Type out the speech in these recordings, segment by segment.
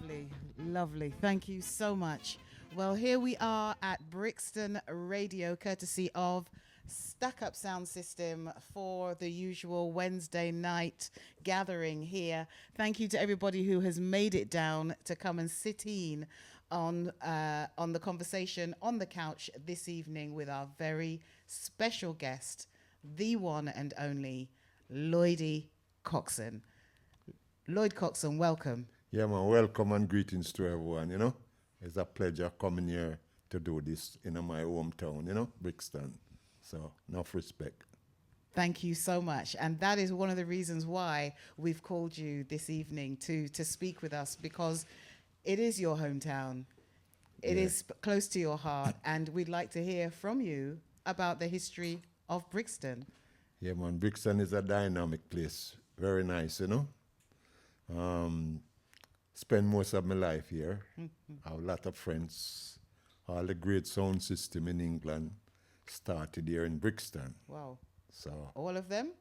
Lovely, lovely. Thank you so much. Well, here we are at Brixton Radio, courtesy of Stack Up Sound System for the usual Wednesday night gathering here. Thank you to everybody who has made it down to come and sit in on the conversation on the couch this evening with our very special guest, the one and only Lloyd Coxsone. Lloyd Coxsone, welcome. Yeah, man, welcome and greetings to everyone, you know. It's a pleasure coming here to do this in my hometown, you know, Brixton. So, enough respect. Thank you so much. And that is one of the reasons why we've called you this evening to speak with us, because it is your hometown. It is close to your heart, and we'd like to hear from you about the history of Brixton. Yeah, man, Brixton is a dynamic place. Very nice, you know. Spend most of my life here. I have a lot of friends. All the great sound system in England started here in Brixton. Wow. So All of them?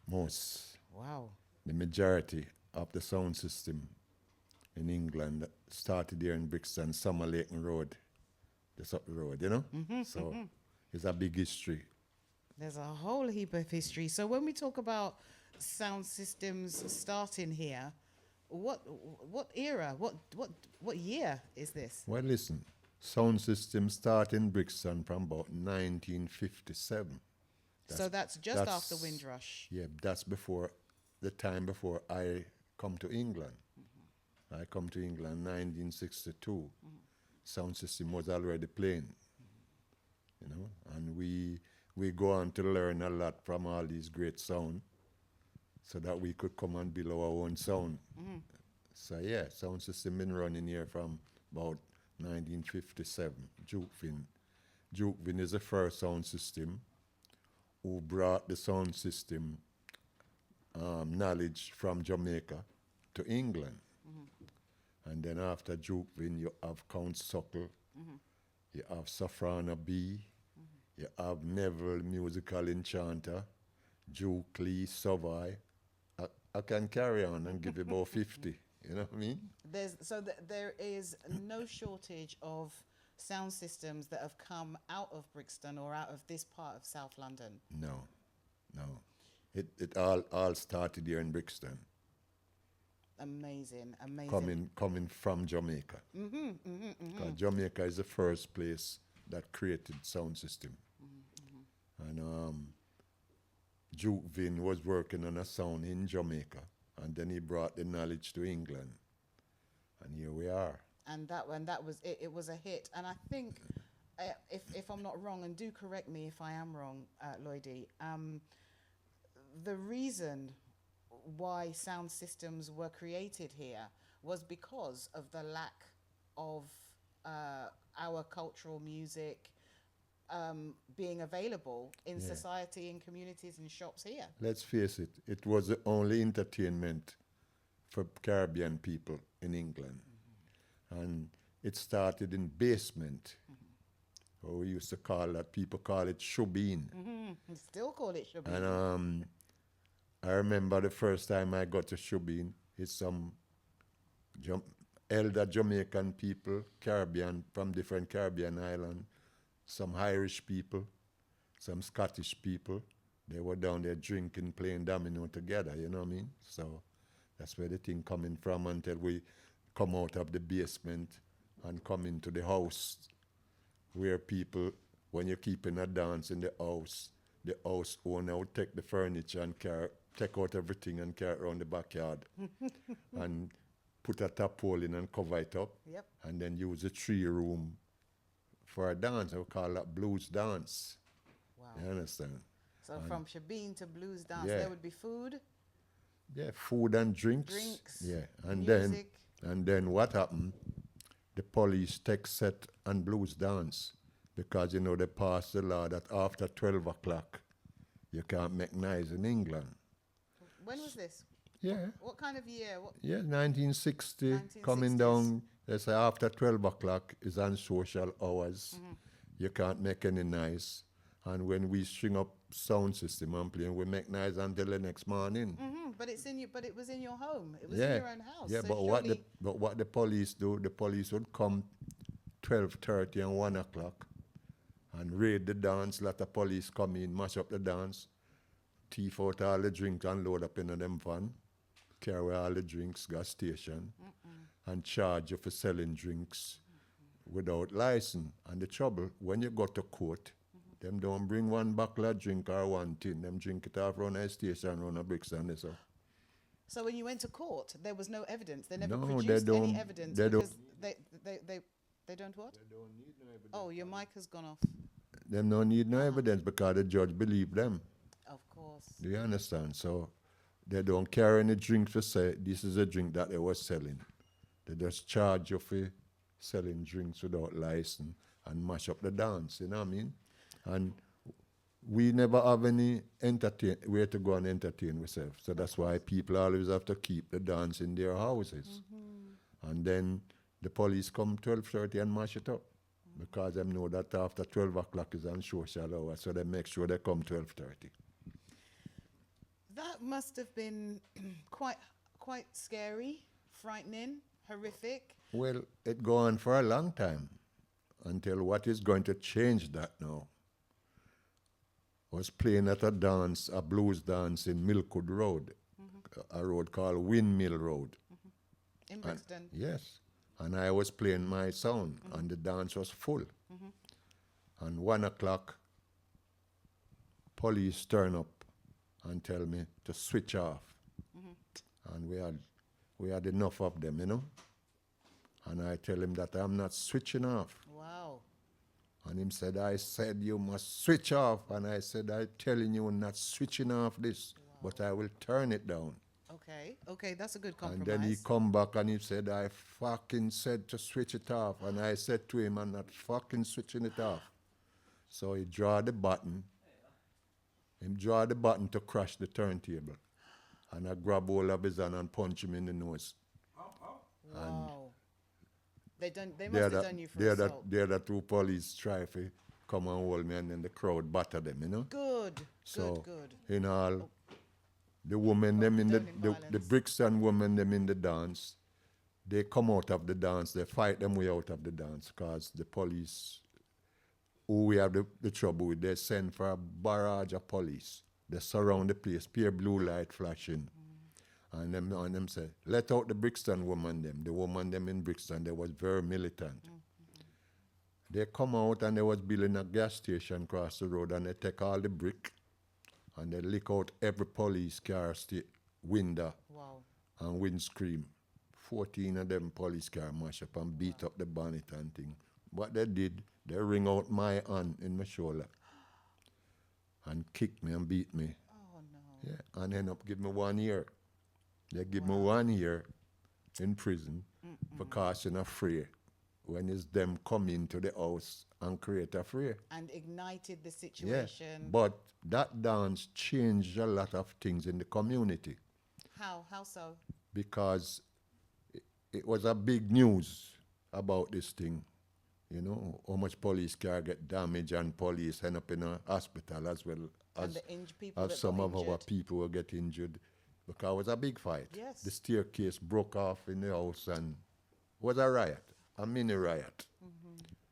most, Wow. the majority of the sound system in England started here in Brixton, Summer Lake Road, just up the road, you know? So it's a big history. There's a whole heap of history. So when we talk about sound systems starting here, what era, what year is this? Well, listen, sound system started in Brixton from about 1957. So that's just after Windrush. Yeah, that's before the time before I come to England. I come to England 1962. Sound system was already playing, you know, and we go on to learn a lot from all these great sound, so that we could come and build our own sound. So yeah, sound system been running here from about 1957. Juke Vin is the first sound system who brought the sound system knowledge from Jamaica to England. And then after Juke Vin, you have Count Suckle, you have Safrana B, you have Neville, musical enchanter, Duke Lee, Savai. I can carry on and give you about 50, you know what I mean? There is no shortage of sound systems that have come out of Brixton or out of this part of South London. No. It all started here in Brixton. Amazing. Coming from Jamaica. Because Jamaica is the first place that created sound system. And Duke Vin was working on a sound in Jamaica, and then he brought the knowledge to England, and here we are. And that was it. It was a hit. And I think, if I'm not wrong, and do correct me if I am wrong, Lloydie, the reason why sound systems were created here was because of the lack of our cultural music being available in society, in communities and shops here. Let's face it, it was the only entertainment for Caribbean people in England. And it started in basement. Or we used to call that, people call it shubeen. Still call it shubeen. And I remember the first time I got to shubeen, it's some elder Jamaican people, Caribbean, from different Caribbean islands, some Irish people, some Scottish people. They were down there drinking, playing domino together, you know what I mean? So that's where the thing coming from, until we come out of the basement and come into the house, where people, when you're keeping a dance in the house owner would take the furniture and take out everything and carry it around the backyard and put a tarpaulin and cover it up, and then use the 3 room for a dance. I would call that blues dance. Wow. You understand? So from shebeen to blues dance, there would be food? Yeah, food and drinks. Yeah, and music. then what happened? The police take set and blues dance, because, you know, they passed the law that after 12 o'clock, you can't make noise in England. When was this? Yeah. What kind of year? 1960, coming down, they say after 12 o'clock is unsocial hours. You can't make any noise. And when we string up sound system and playing, we make noise until the next morning. But it was in your home. It was in your own house. Yeah, so but what the police do, the police would come 12:30 and 1 o'clock and raid the dance. Lot of police come in, mash up the dance, thief out all the drink and load up in them van, carry all the drinks, gas station, and charge you for selling drinks without license. And the trouble, when you go to court, them don't bring one bottle of drink or one tin. Them drink it off around a station, around a Brixton. So when you went to court, there was no evidence. They never No, produced they any don't- evidence they because they don't what? They don't need no evidence. Oh, your mic has gone off. Them no need no evidence because the judge believe them. Of course. Do you understand? So they don't carry any drink to say this is a drink that they was selling. They just charge you for selling drinks without license and mash up the dance, you know what I mean? And we never have any way to go and entertain ourselves. So that's why people always have to keep the dance in their houses. And then the police come 12:30 and mash it up. Because they know that after 12 o'clock is on social hour, so they make sure they come 12:30. That must have been quite scary, frightening, horrific. Well, it go on for a long time until what is going to change that now. I was playing at a blues dance in Milkwood Road, a road called Windmill Road. In Brixton. Yes. And I was playing my sound, and the dance was full. And 1 o'clock, police turn up and tell me to switch off. And we had enough of them, you know. And I tell him that I'm not switching off. Wow. And him said, I said you must switch off. And I said, I'm telling you not switching off this, but I will turn it down. Okay, that's a good compromise. And then he come back and he said, I fucking said to switch it off. And I said to him, I'm not fucking switching it off. So he draw the button. He draw the button to crash the turntable. And I grab hold of his hand and punch him in the nose. Wow. They must have done you for assault. The other two police try to come and hold me, and then the crowd batter them, you know. Good. In all, the women them in the Brixton women them in the dance, they come out of the dance, they fight them way out of the dance because the police who we have the trouble with, they send for a barrage of police. They surround the place, pure blue light flashing. And them say, let out the Brixton woman them. The woman them in Brixton, they was very militant. They come out and they was building a gas station across the road, and they take all the brick and they lick out every police car window and windscreen. 14 of them police car mash up and beat up the bonnet and thing. What they did, they wring out my hand in my shoulder and kick me and beat me. Oh, no. Yeah, and end up give me 1 year. They give me 1 year in prison for causing a fray when it's them come into the house and create a fray. And ignited the situation. Yeah, but that dance changed a lot of things in the community. How so? Because it was a big news about this thing. You know, how much police car get damaged and police end up in a hospital as well And as some of our people will get injured. Because it was a big fight. Yes. The staircase broke off in the house and it was a riot, a mini riot.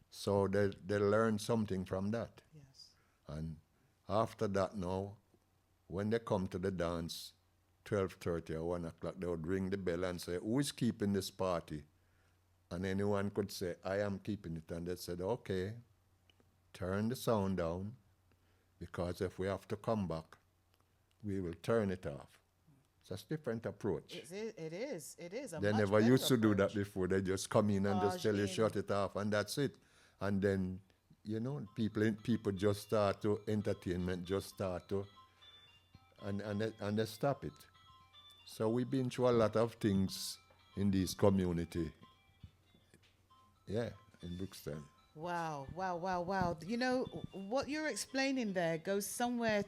So they learned something from that. Yes. And after that now, when they come to the dance, 12:30 or 1 o'clock, they would ring the bell and say, who is keeping this party? And anyone could say, I am keeping it. And they said, okay, turn the sound down, because if we have to come back, we will turn it off. It's a different approach. It is. They never used to do that before. They just come in and just tell you, shut it off, and that's it. And then, you know, people just start to, entertainment just start to, and they stop it. So we've been through a lot of things in this community. Yeah, in Brixton. Wow. You know, what you're explaining there goes some way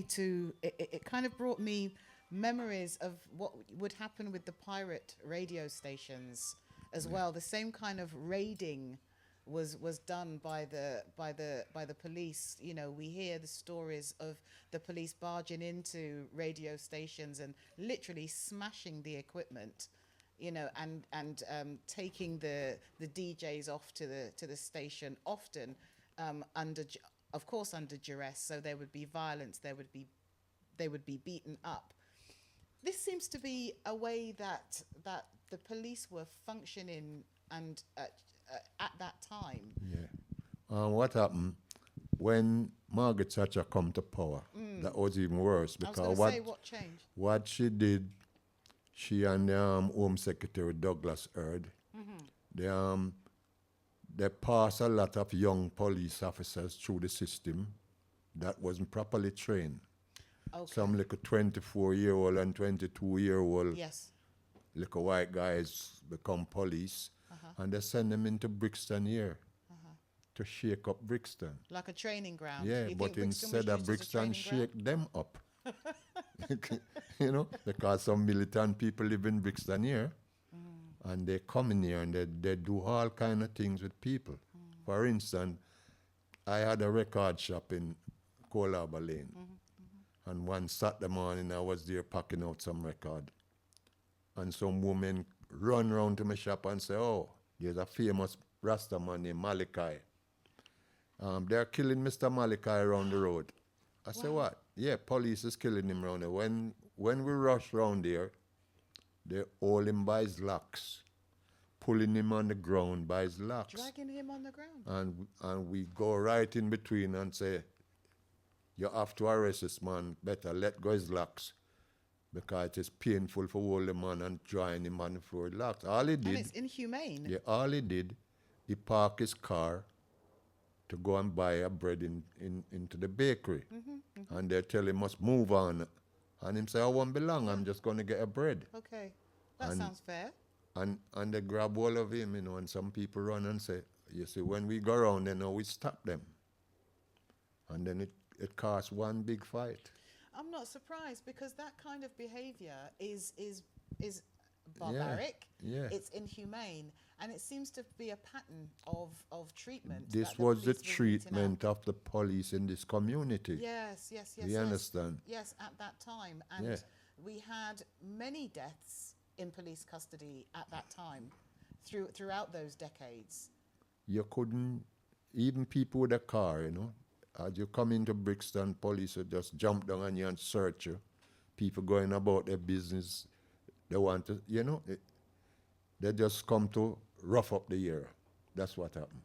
to, it kind of brought me memories of what would happen with the pirate radio stations as well. The same kind of raiding was done by the police. You know, we hear the stories of the police barging into radio stations and literally smashing the equipment, you know, and taking the DJs off to the station, often of course under duress. So there would be violence, they would be beaten up. This seems to be a way that the police were functioning and at that time. Yeah. What happened when Margaret Thatcher come to power? That was even worse, I was because going to say, what changed? what she did, she and Home Secretary Douglas Hurd, they passed a lot of young police officers through the system that wasn't properly trained. Okay. Some little 24-year-old and 22-year-old Yes. little white guys become police, and they send them into Brixton here to shake up Brixton. Like a training ground. Yeah, You but think Brixton was instead of used as a Brixton training shake them up. You know, because some militant people live in Brixton here, and they come in here and they do all kind of things with people. For instance, I had a record shop in Colaba Lane, and one Saturday morning I was there packing out some record, and some woman run round to my shop and say, "Oh, there's a famous Rasta man named Malachi. They're killing Mr. Malachi around the road." I say, "What?" "Yeah, police is killing him around there." When we rush round there, they hold him by his locks, pulling him on the ground by his locks. Dragging him on the ground. And we go right in between and say, "You have to arrest this man, better let go his locks, because it is painful for hold the man and drawing him on the floor with locks." All he did, And it's inhumane. yeah, all he did, he parked his car to go and buy a bread into the bakery. And they tell him must move on. And him say, "I won't be long, I'm just going to get a bread." Okay. That sounds fair. And they grab all of him, you know, and some people run and say, "You see, when we go around, they know we stop them." And then it caused one big fight. I'm not surprised, because that kind of behavior is barbaric. Yeah. It's inhumane, and it seems to be a pattern of treatment. This that was the police were meting out. treatment of the police in this community. Yes. You understand? Yes, at that time. And Yeah. we had many deaths in police custody at that time, throughout those decades. You couldn't, even people with a car, you know, as you come into Brixton, police would just jump down on you and search you. People going about their business, they want to, you know, they just come to rough up the area. That's what happened.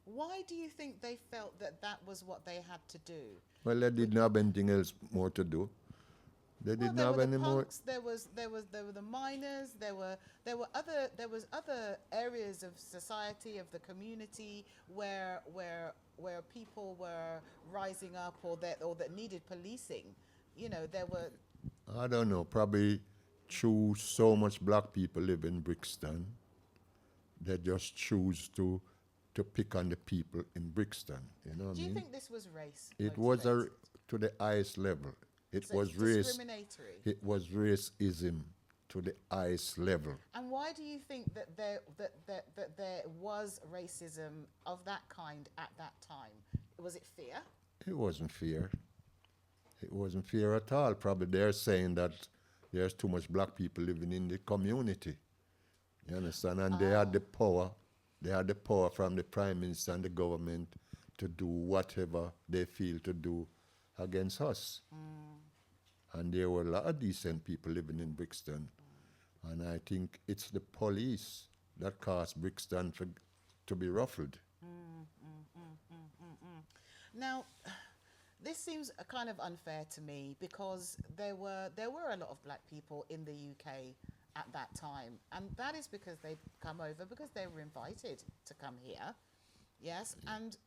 Why do you think they felt that was what they had to do? Well, they didn't have anything else more to do. They didn't there have were any the more. punks, there were the miners, there was other areas of society, of the community, where people were rising up, or that needed policing. You know, there were. I don't know, probably through so much black people live in Brixton, they just choose to pick on the people in Brixton. You know what I Do mean? you think this was race? It was motivated? to the highest level. It So was it's race. discriminatory. It was racism to the highest level. And why do you think that there was racism of that kind at that time? Was it fear? It wasn't fear. It wasn't fear at all. Probably they're saying that there's too much black people living in the community. You understand? And they had the power. They had the power from the Prime Minister and the government to do whatever they feel to do against us. And there were a lot of decent people living in Brixton. And I think it's the police that caused Brixton to be ruffled. Now, this seems kind of unfair to me, because there were a lot of black people in the UK at that time, and that is because they'd come over because they were invited to come here. Yes, and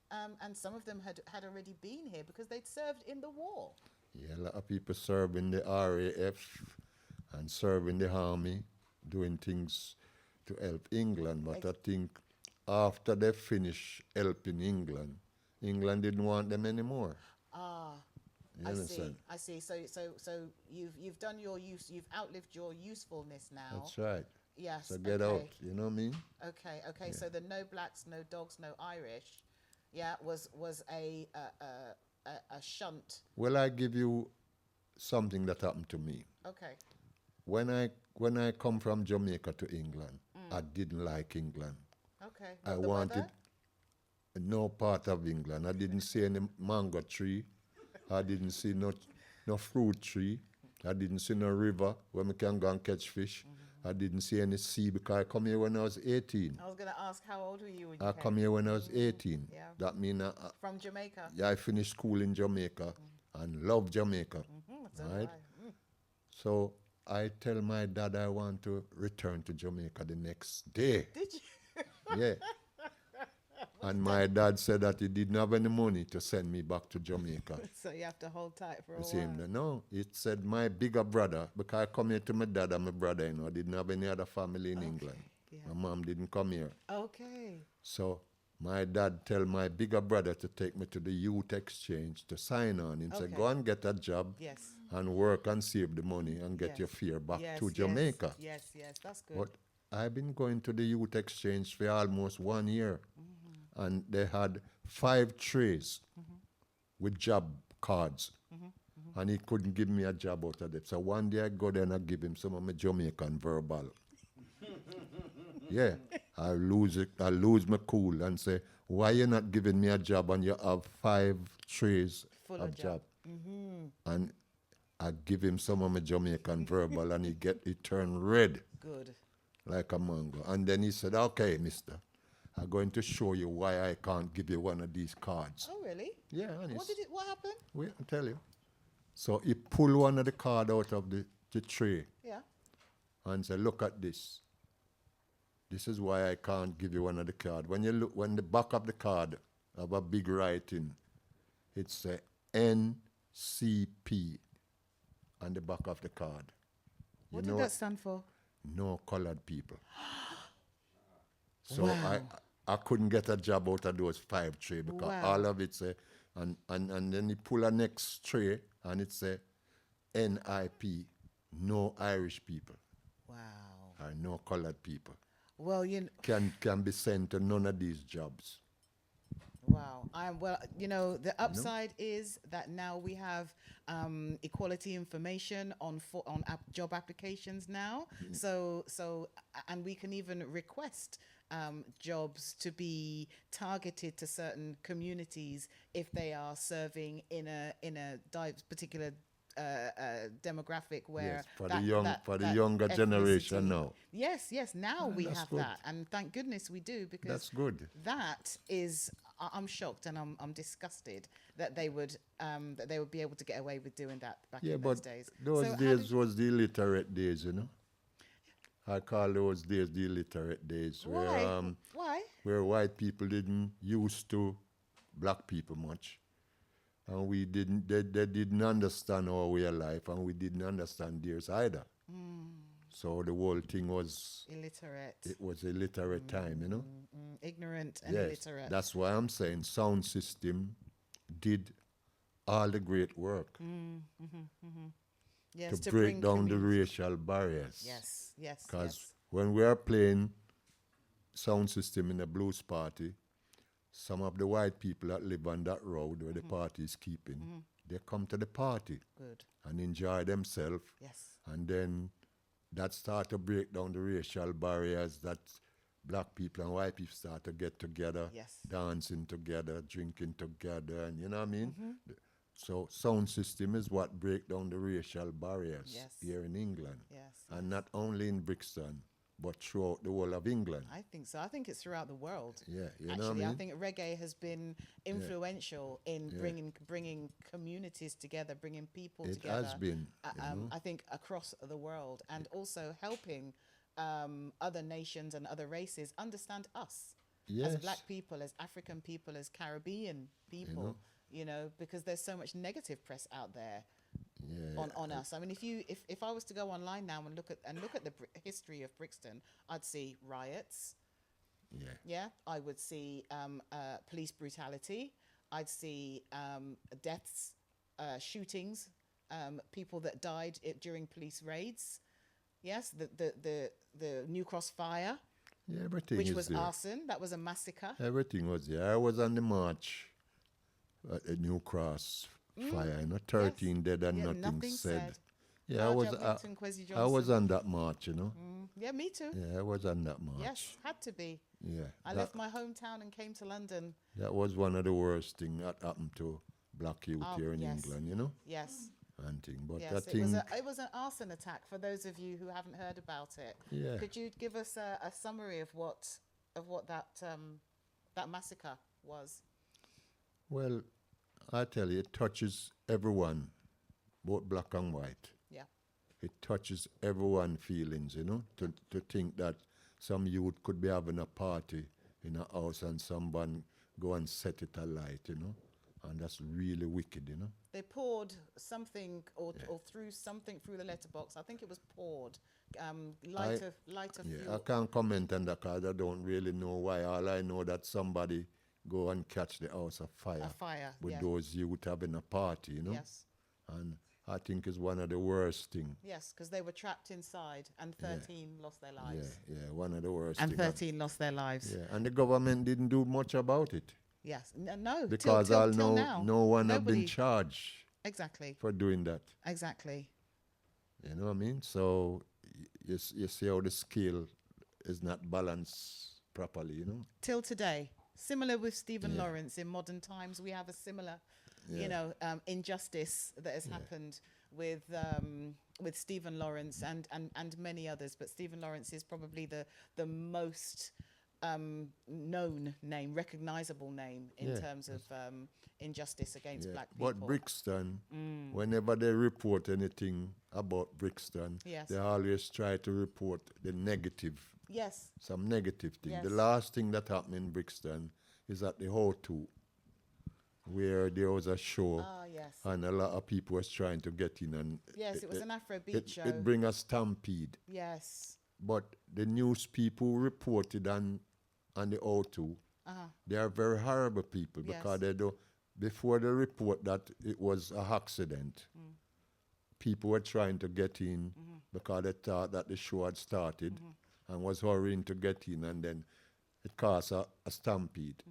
some of them had already been here because they'd served in the war. Yeah, a lot of people serve in the RAF and serve in the army, doing things to help England. But I think after they finish helping England, England didn't want them anymore. You understand? I see. So you've done your use. You've outlived your usefulness now. That's right. Yes. So get okay. out, you know what I mean? Okay. Okay. Yeah. So the no blacks, no dogs, no Irish, yeah, was a shunt. Well, I give you something that happened to me. Okay. When I come from Jamaica to England, I didn't like England. Okay. I What, the wanted weather? no part of England. I didn't see any mango tree. I didn't see no fruit tree. I didn't see no river where we can go and catch fish. I didn't see any sea because I come here when I was 18. I was gonna ask how old were you when you I came? come here when I was 18. Yeah. That means From Jamaica. I finished school in Jamaica and love Jamaica. So Right? do I. So I tell my dad I want to return to Jamaica the next day. Did you? Yeah. And my dad said that he didn't have any money to send me back to Jamaica. So you have to hold tight for a You see while. him? No, it said my bigger brother, because I come here to my dad and my brother, I didn't have any other family in England. Yeah. My mom didn't come here. Okay. So my dad tell my bigger brother to take me to the youth exchange to sign on. He said, Okay. go and get a job Yes. and work and save the money and get Yes. your fare back Yes, to yes, Jamaica. Yes. Yes. That's good. But I've been going to the youth exchange for almost 1 year. And they had 5 trays with job cards. And he couldn't give me a job out of them. So one day I go there and I give him some of my Jamaican verbal. Yeah. I lose my cool and say, why you not giving me a job and you have 5 trays Full of of job? And I give him some of my Jamaican verbal and he turned red Good. like a mango. And then he said, okay, mister, I'm going to show you why I can't give you one of these cards. Oh, really? Yeah, and What happened? wait, I'll tell you. So he pulled one of the card out of the tray Yeah. and said, look at this. This is why I can't give you one of the card. When the back of the card have a big writing, it's a NCP on the back of the card. What did that stand for? No colored people. So Wow. I couldn't get a job out of those 5 trays because Wow. all of it say, and then he pull a next tray and it say NIP, no Irish people Wow. or no colored people Well, can be sent to none of these jobs. wow. The upside is that now we have equality information on job applications now. So and we can even request jobs to be targeted to certain communities if they are serving in a particular demographic where Yes, for the younger ethnicity- generation now. Yes. Now we that's have good. that, and thank goodness we do, because That's good. that is, I'm shocked and I'm disgusted that they would be able to get away with doing that back Yeah, in those but days. those So how days did- was the illiterate days, I call those days the illiterate days why? Why? where white people didn't used to black people much. And they didn't understand our way of life, and we didn't understand theirs either. So the whole thing was, Illiterate. it was illiterate time, Ignorant and Yes, illiterate. that's why I'm saying sound system did all the great work Yes, to break bring down the community- racial barriers. Yes. Because when we are playing sound system in a blues party, some of the white people that live on that road where the party is keeping, they come to the party Good. and enjoy themselves. Yes. And then that start to break down the racial barriers that black people and white people start to get together, Yes. dancing together, drinking together, and you know what I mean? So sound system is what break down the racial barriers Yes. here in England. Yes. And not only in Brixton, but throughout the whole of England. I think so. I think it's throughout the world. Yeah, you know Actually, what I I mean? think reggae has been influential in bringing communities together, bringing people It together. has been, you know. I think across the world, and also helping other nations and other races understand us Yes. as black people, as African people, as Caribbean people. Because there's so much negative press out there Yeah. on us. I mean, if I was to go online now and look at the history of Brixton, I'd see riots. Yeah. Yeah, I would see police brutality. I'd see deaths, shootings, people that died during police raids. Yes, the New Cross fire, Yeah, everything which is was there. arson. That was a massacre. Everything was there. I was on the march at the New Cross fire. You know, 13 dead and Yeah, nothing said. Yeah, Large Upington, Kwesi I was Johnson. on that march, you know. Yeah, me too. Yeah, I was on that march. Yes, had to be. Yeah. I left my hometown and came to London. That was one of the worst things that happened to black youth here in yes. England, you know. Yes. And thing. But Yes, I it think was an arson attack for those of you who haven't heard about it. Yeah. Could you give us a summary of what that massacre was? well, I tell you, it touches everyone, both black and white. Yeah. It touches everyone's feelings, you know, to think that some youth could be having a party in a house and someone go and set it alight, you know. And that's really wicked, you know. They poured something or threw something through the letterbox. I think it was poured. Lighter Yeah, fuel. I can't comment on that because I don't really know why. All I know that somebody go and catch the house afire. A fire, With yeah. those youth having a party, you know. Yes. And I think it's one of the worst things. Yes, because they were trapped inside and 13 lost their lives. Yeah, one of the worst And things. 13 lost their lives. Yeah, and the government didn't do much about it. Yes. No. Because till till now. no one have Nobody- been charged Exactly. for doing that. Exactly. You know what I mean? So you see how the scale is not balanced properly, you know? Till today. Similar with Stephen Lawrence. In modern times, we have a similar, injustice that has happened with Stephen Lawrence and many others. But Stephen Lawrence is probably the most known name, recognizable name in terms of injustice against black people. But Brixton, whenever they report anything about Brixton, Yes. they always try to report the negative, Yes. some negative thing. Yes. The last thing that happened in Brixton is at the Ho2, where there was a show Yes. and a lot of people was trying to get in. And Yes, it was an Afrobeat show. It bring a stampede. Yes. But the news people reported on the O2, they are very horrible people because they do, before they report that it was a accident, people were trying to get in because they thought that the show had started and was hurrying to get in, and then it caused a stampede.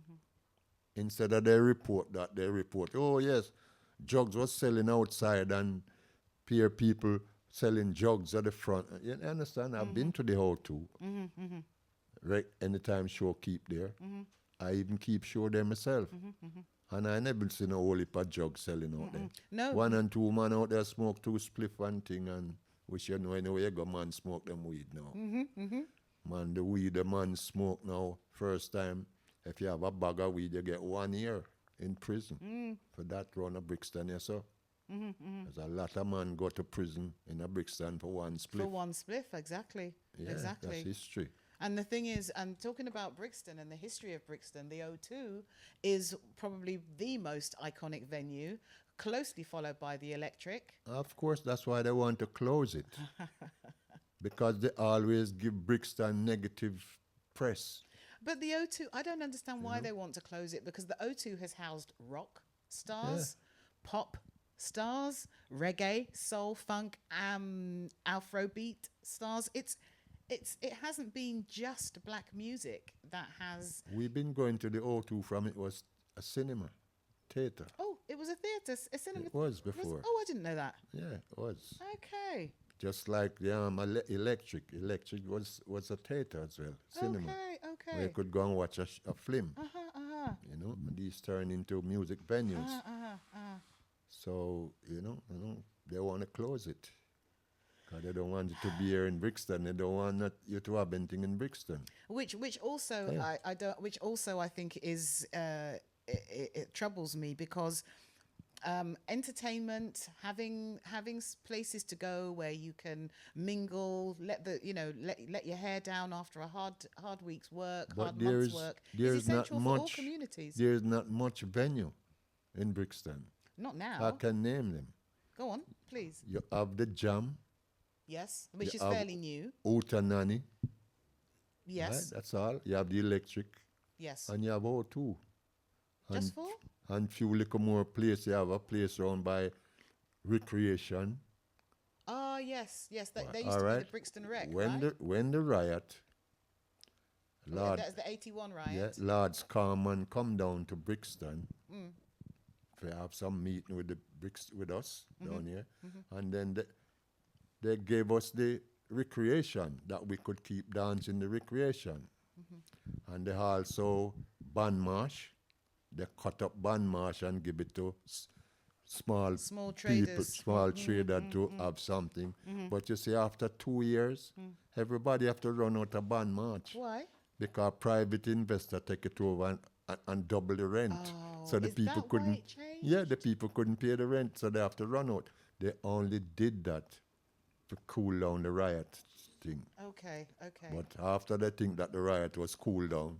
Instead of they report that, they report, oh yes, drugs was selling outside and peer people selling drugs at the front. You understand? I've been to the O2. Right, anytime show keep there. I even keep show there myself. And I never seen a whole heap of drugs selling out there. No. 1 and 2 man out there smoke 2 spliff and thing, and which you know anyway you go man smoke them weed now. Man, the weed the man smoke now, first time, if you have a bag of weed, you get 1 year in prison for that round of Brixton, yes sir. There's a lot of man go to prison in a Brixton for 1 spliff. For one spliff, exactly. Yeah, Exactly. that's history. And the thing is, and talking about Brixton and the history of Brixton, the O2 is probably the most iconic venue, closely followed by the Electric. Of course, that's why they want to close it. Because they always give Brixton negative press. But the O2, I don't understand why they want to close it, because the O2 has housed rock stars, pop stars, reggae, soul, funk, Afrobeat stars. It hasn't been just black music that has. We've been going to the O2 from it was a cinema, theatre. Oh, it was a theatre, a cinema. It was before. Oh, I didn't know that. Yeah, it was. Okay. Just like the Electric. Electric was a theatre as well, cinema. Okay. Where you could go and watch a film. Uh-huh. You know, and these turn into music venues. So, you know, they want to close it. Because they don't want it to be here in Brixton. They don't want you to have anything in Brixton. Which also I think is it troubles me, because entertainment, having places to go where you can mingle, let your hair down after a hard week's work, hard month's work, is essential for all communities. There's not much venue in Brixton. Not now. I can name them. Go on, please. You have the Jam. Yes, which You is have fairly new. Utanani. Yes. Right? That's all. You have the Electric. Yes. And you have O2. Just four? And few little more places. You have a place around by Recreation. Oh, yes. They used All to be right. the Brixton Wreck, When right? when the riot, Lord, That's the 81 riot. yeah, Lords come and come down to Brixton. To have some meeting with with us down here, and then they gave us the recreation that we could keep dancing the recreation, and they also band march. They cut up band march and give it to small Small people, traders. small trader to have something. But you see, after 2 years, everybody have to run out of band march Why? because private investor take it over and double the rent. So the Is people that why couldn't. it changed? Yeah, the people couldn't pay the rent, so they have to run out. They only did that to cool down the riot thing. Okay. But after they think that the riot was cooled down,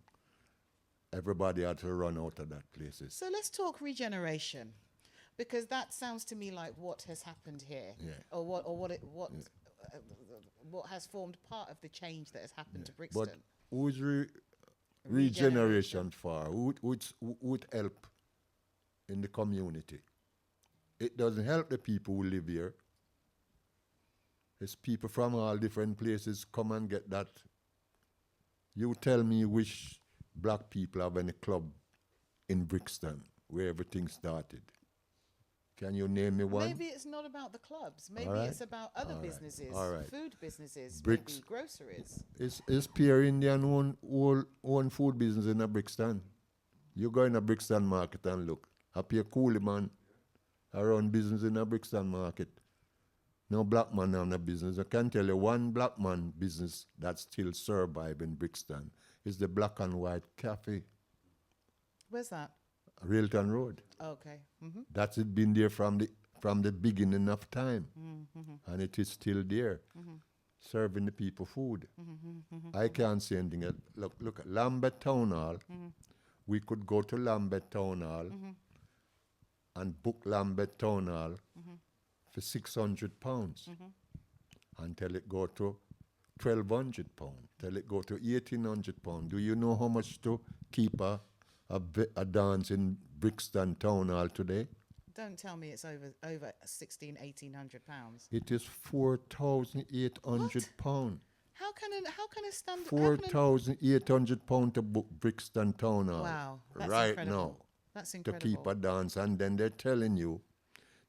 everybody had to run out of that places. So let's talk regeneration, because that sounds to me like what has happened here, Yeah. or what has formed part of the change that has happened to Brixton. But who's regeneration for? Who would help in the community? It doesn't help the people who live here. It's people from all different places come and get that. You tell me which black people have any club in Brixton where everything started. Can you name me one? Maybe it's not about the clubs. Maybe right. it's about other All right. businesses, All right. food businesses, Brix- maybe groceries. It's Pierre Indian own food business in a Brixton. You go in a Brixton market and look. A Pierre Cooley man around business in a Brixton market. No black man on a business. I can tell you one black man business that still survive in Brixton is the Black and White Cafe, Where's that? Railton Road. Okay. That's it been there from the beginning of time, and it is still there, serving the people food. I can't say anything else. Look at Lambeth Town Hall. We could go to Lambeth Town Hall and book Lambeth Town Hall for £600 until it go to £1,200, till it go to £1,800. Do you know how much to keep a dance in Brixton Town Hall today? Don't tell me it's over £1,600-1,800. It is £4,800. How can a standard £4,800 to book Brixton Town Hall. Wow, that's right incredible. now That's to incredible. keep a dance, and then they're telling you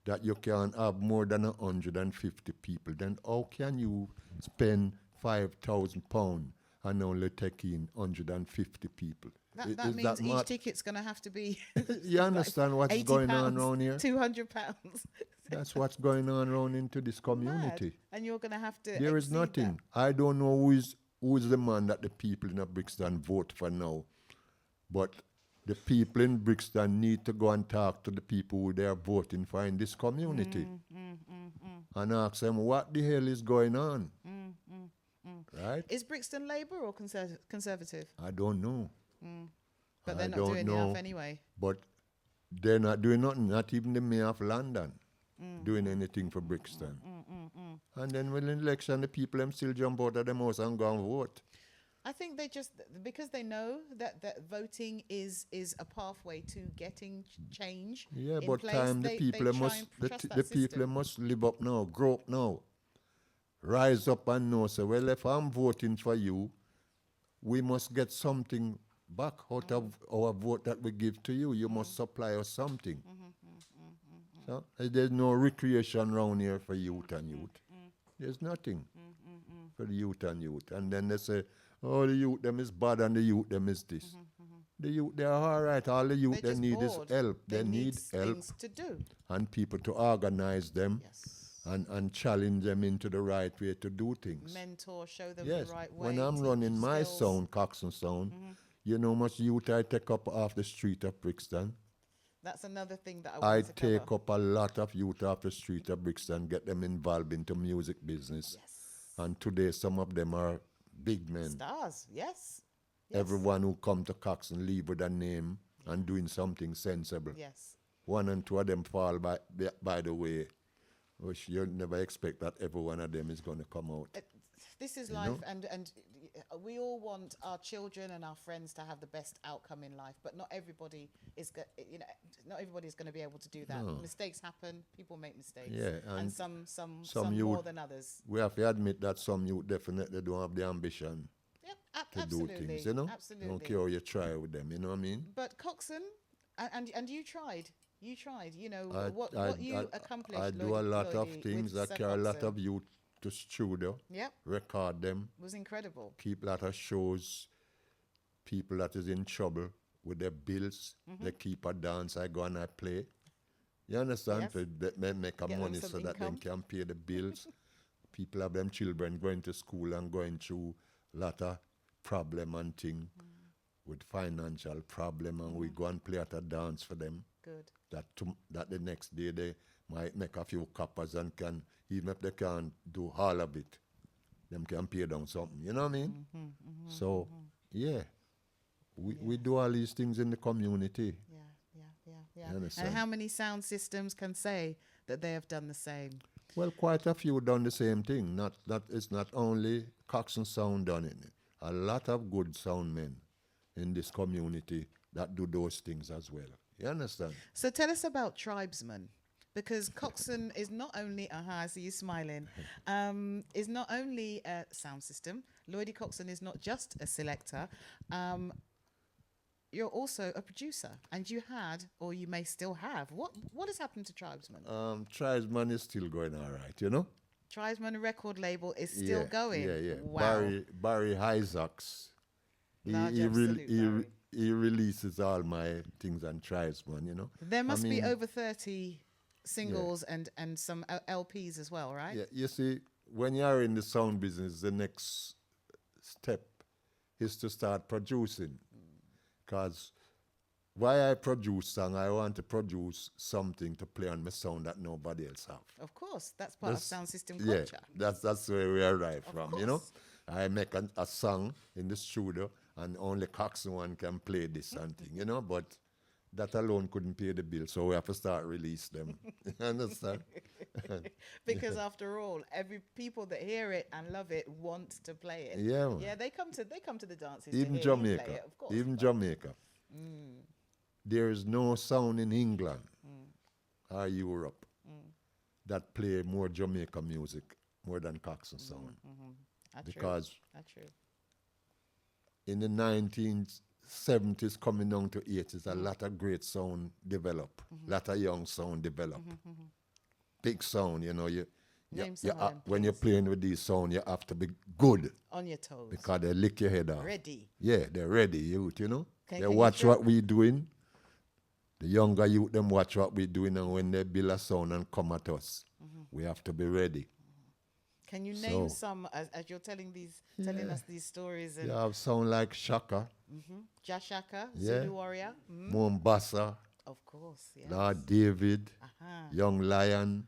that you can't have more than 150 people. Then how can you spend £5,000 and only take in 150 people? That means each ticket's going to have to be. You understand what's £80, going on around here? £200. That's what's going on around into this community. Mad. And you're going to have to. There is exceed nothing. that. I don't know who is the man that the people in Brixton vote for now. But the people in Brixton need to go and talk to the people who they are voting for in this community and ask them what the hell is going on. Right? Is Brixton Labour or Conservative? I don't know. But they're I not don't doing know, enough anyway. But they're not doing nothing, not even the mayor of London doing anything for Brixton. And then when election, the people them still jump out of the house and go and vote. I think they just, because they know that voting is a pathway to getting change. Yeah, in but place, time the they people try must and the trust that people system. must live up now, grow up now, rise up and know. So well, if I'm voting for you, we must get something back out of our vote that we give to you. You must supply us something. So there's no recreation around here for youth and youth. There's nothing for the youth and youth. And then they say, oh, the youth them is bad and the youth them is this. The youth, they are all right. All the youth They're they just need bored. is help. They need help things to do. and people to organize them Yes. and challenge them into the right way to do things. Mentor, show them Yes, the right way. when I'm teach running my skills. sound, Coxsone Sound, you know how much youth I take up off the street of Brixton? That's another thing that I I want to take cover. up a lot of youth off the street of Brixton, get them involved into music business. Yes. And today some of them are big men. Stars, yes. Everyone who come to Coxsone leave with a name and doing something sensible. Yes. One and two of them fall by the way, which you never expect that every one of them is going to come out. this is You life, know? and we all want our children and our friends to have the best outcome in life, but not everybody is not everybody's going to be able to do that. No. Mistakes happen, people make mistakes, Yeah, and and some some more youth, than others. we have to admit that some youth definitely don't have the ambition Yep, to do absolutely, things, you know? Don't absolutely. care how you try with them, you know what I mean? But Coxsone, and you tried. You tried. You know I, what you accomplished. I do a lot of Lloydie, things. with I Sir carry a lot Coxsone. of youth to studio, Yep, record them, was incredible. keep a lot of shows. People that is in trouble with their bills, they keep a dance. I go and I play. You understand? Yes. They make a Get them money some so that they income. can pay the bills. People have them children going to school and going through a lot of problem and thing with financial problem, and we go and play at a dance for them. Good. That the next day they might make a few coppers and can, even if they can't do all of it, them can pay down something. You know what I mean? So, yeah, we do all these things in the community. Yeah. You understand? And how many sound systems can say that they have done the same? Well, quite a few done the same thing. It's not only Coxsone Sound done it. A lot of good sound men in this community that do those things as well. You understand? So tell us about tribesman, because Coxsone is not only, I see you smiling, is not only a sound system. Lloyd Coxsone is not just a selector. You're also a producer, and you had, or you may still have. What has happened to Tribesman? Tribesman is still going all right, you know? Tribesman record label is still going. Yeah. Wow. Barry Isaacs. Large absolute, Barry. He releases all my things on Tribesman, you know? There must be over 30 singles and some LPs as well, right? Yeah, you see, when you're in the sound business, the next step is to start producing. Because why I produce song, I want to produce something to play on my sound that nobody else have. Of course, that's part of sound system culture. Yeah, that's where we arrive from, course. you know? I make a song in the studio and only Coxsone one can play this and thing, you know? But that alone couldn't pay the bill, so we have to start release them. You understand? Because after all, every people that hear it and love it want to play it. Yeah, man. Yeah, they come to the dances. Even to hear you Jamaica, play it, of course. even Jamaica. There is no sound in England or Europe that play more Jamaica music more than Coxsone Sound. Because That's true. in the 1970s coming down to 80s, a lot of great sound develop, lot of young sound develop. Big sound, you know. Name some of them, When you're please. playing with these sound, you have to be good On your toes. because they lick your head off. Ready. Yeah, they're ready, youth, you know. Can They you watch show- what we doing. The younger youth, them watch what we doing, and when they build a sound and come at us, we have to be ready. Can you name So- some as you're telling us these stories? And You have sound like Shaka, Jashaka, Yeah. Zulu Warrior. Mombasa, Of course, yes. Lord David, Uh-huh. Young Lion.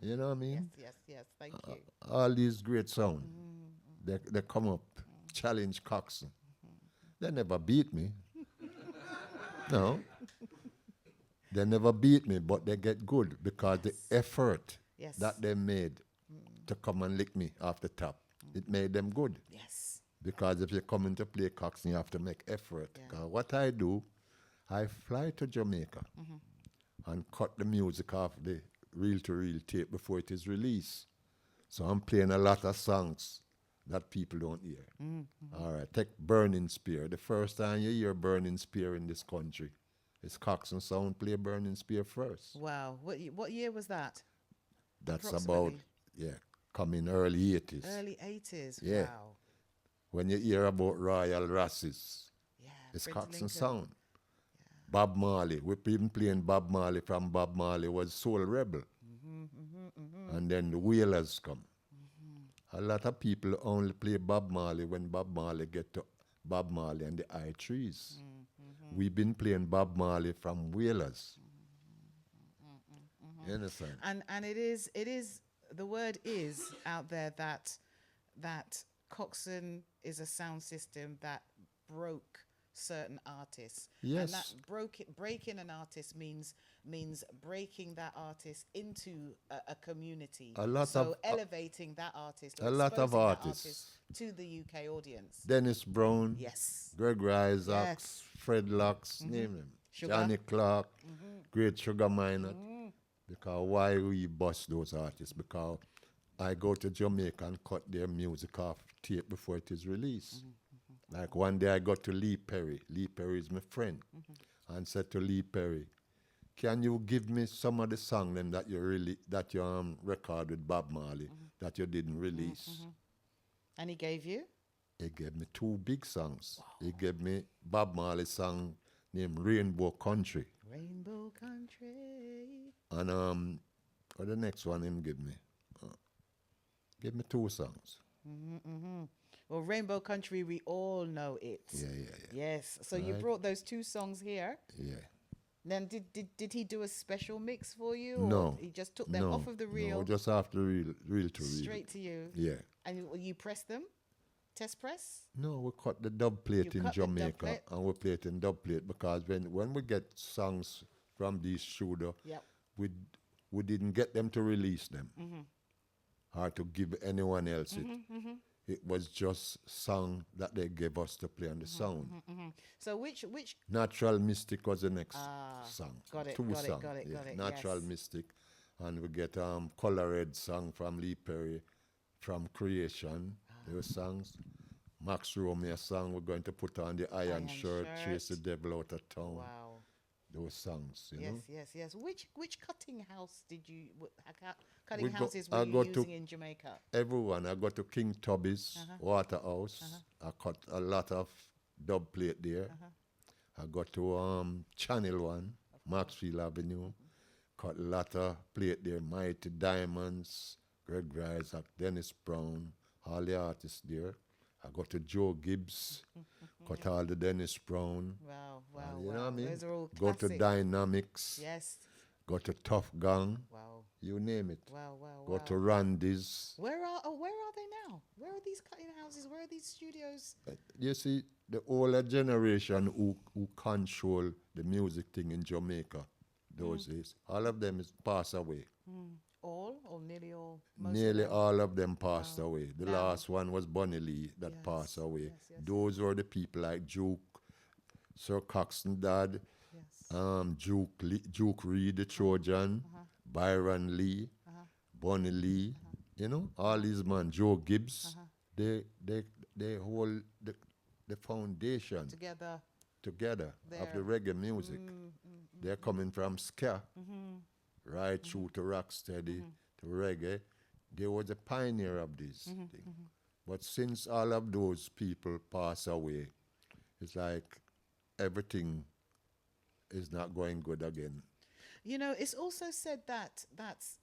You know what I mean? Yes. Thank you. All these great sound. They come up, challenge Coxsone. They never beat me. No. They never beat me, but they get good because the effort Yes. that they made to come and lick me off the top, it made them good. Yes. Because if you're coming to play Coxsone, you have to make effort. Yeah. 'Cause what I do, I fly to Jamaica and cut the music off the reel-to-reel tape before it is released. So I'm playing a lot of songs that people don't hear. All right, take Burning Spear. The first time you hear Burning Spear in this country, it's Coxsone Sound play Burning Spear first. Wow. What year was that? That's Approximately. about, coming early 80s. Early 80s. Yeah. Wow. When you hear about Royal Rasses, Yeah. it's Prince Coxsone Lincoln. Sound. Bob Marley, we've been playing Bob Marley from Bob Marley was Soul Rebel. And then the Wailers come. A lot of people only play Bob Marley when Bob Marley get to Bob Marley and the I Trees. We've been playing Bob Marley from Wailers. You understand? And it is the word is out there that Coxsone is a sound system that broke certain artists. Yes. And that breaking an artist means breaking that artist into a community. A lot so of elevating that artist, or a lot of exposing that artists. artist to the UK audience. Dennis Brown, Yes. Greg Isaacs, Yes. Fred Locks, name them. Sugar. Johnny Clark, Great Sugar Minot. Because why we bust those artists? Because I go to Jamaica and cut their music off tape before it is released. Like one day I got to Lee Perry. Lee Perry is my friend. And said to Lee Perry, can you give me some of the song them that you record with Bob Marley that you didn't release? And he gave you? He gave me 2 big songs. Wow. He gave me Bob Marley song named Rainbow Country. Rainbow Country. And what the next one him give me? Give me 2 songs. Well, Rainbow Country, we all know it. Yeah. Yes. So Right. you brought those 2 songs here. Yeah. Then did he do a special mix for you? No. Or he just took them off of the reel? No, just after reel to reel. Straight to you? Yeah. And you press them? Test press? No, we cut the dub plate You in cut the dub Jamaica plate? and we play it in dub plate because when we get songs from these studio, Yep. we didn't get them to release them or to give anyone else it. It was just song that they gave us to play on the sound. So which Natural Mystic was the next song. got it, 2 got it, songs. got it, got it, Natural yes. Mystic. And we get Color Red song from Lee Perry, from Creation. Those songs. Max Romeo song we're going to put on the Iron Shirt, Chase the Devil Out of Town. Wow. Those songs, you know. Yes. Which cutting house did you We houses I were you go to using in Jamaica? Everyone. I got to King Tubby's Waterhouse. I cut a lot of dub plate there. I got to Channel One, Maxfield Avenue. Cut a lot of plate there. Mighty Diamonds, Greg Isaac, Dennis Brown, all the artists there. I got to Joe Gibbs, cut all the Dennis Brown. Wow. You know what I mean? Those are all Go to classic. Dynamics. Yes. Go to Tough Gang. Wow. You name it. Wow. Go to Randy's. Where are they now? Where are these cutting houses? Where are these studios? You see, the older generation who control the music thing in Jamaica those days, all of them is passed away. All or nearly all? Most Nearly of them? all of them passed away. The Now. last one was Bunny Lee that Yes, passed away. yes. Those were the people like Duke, Sir Coxsone Dad, Yes. Duke Reed, the Trojan, Byron Lee, Bunny Lee, you know, all these men, Joe Gibbs, they hold the foundation Together. of the reggae music. They're coming from ska, right through to rocksteady, to reggae. They were the pioneer of this thing. But since all of those people pass away, it's like everything is not going good again. You know, it's also said that that's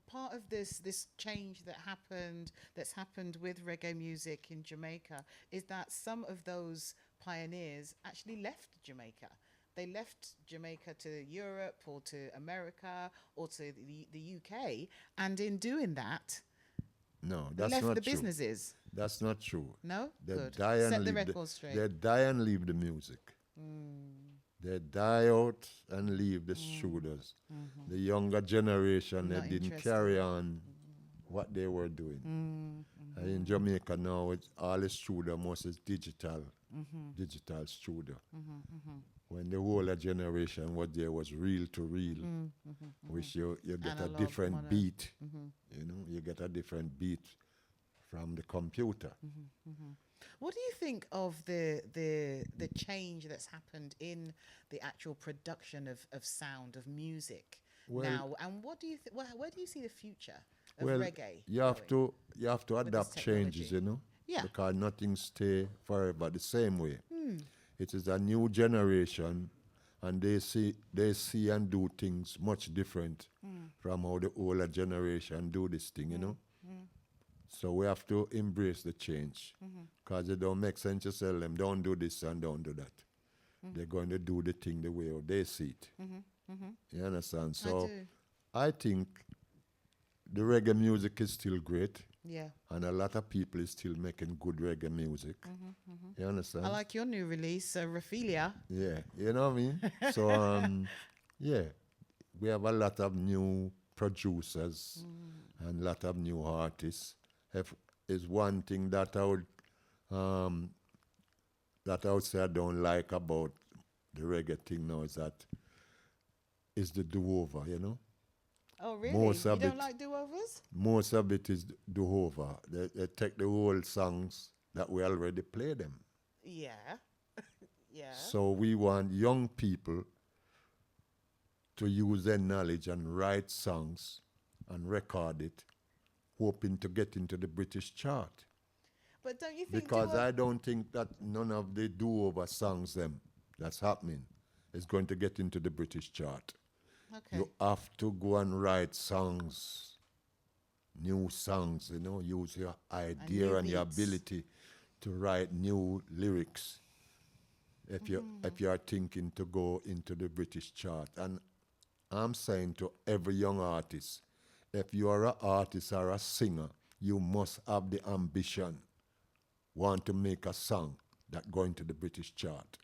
part of this change that's happened with reggae music in Jamaica is that some of those pioneers actually left Jamaica. They left Jamaica to Europe or to America or to the UK, and in doing that, No, they that's left not the true. businesses. That's not true. No? They Good. die and Set the leave record straight. They die and leave the music. They die out and leave the studios. The younger generation, Not they didn't interested. carry on what they were doing. And in Jamaica now, it's all the studio most is digital studio. When the whole generation was there was reel to reel, which you get Analog, a different mono. beat. You know, you get a different beat from the computer. What do you think of the change that's happened in the actual production of sound, of music Well- now? And what do you where do you see the future of Well, reggae? you have going? to with this adapt changes, technology? you know, Yeah. because nothing stay forever the same way. It is a new generation, and they see and do things much different from how the older generation do this thing, you know. So we have to embrace the change, because it don't make sense to tell them don't do this and don't do that. They're going to do the thing the way they see it. You understand? So do. I think the reggae music is still great. Yeah. And a lot of people is still making good reggae music. You understand? I like your new release, Raphelia. Yeah, you know what I mean? So, yeah, we have a lot of new producers and a lot of new artists. If is one thing um, that I would say I don't like about the reggae thing now is that is the do-over, you know? Oh, really? Most You of don't it- like do-overs? Most of it is do-over. They take the old songs that we already play them. Yeah. Yeah. So we want young people to use their knowledge and write songs and record it, hoping to get into the British chart. But don't you think Because I don't think that none of the do-over songs that's happening is going to get into the British chart. Okay. You have to go and write songs, new songs, you know, use your idea new and your beats. ability to write new lyrics if you are thinking to go into the British chart. And I'm saying to every young artist, if you are an artist or a singer, you must have the ambition, want to make a song that go into the British chart.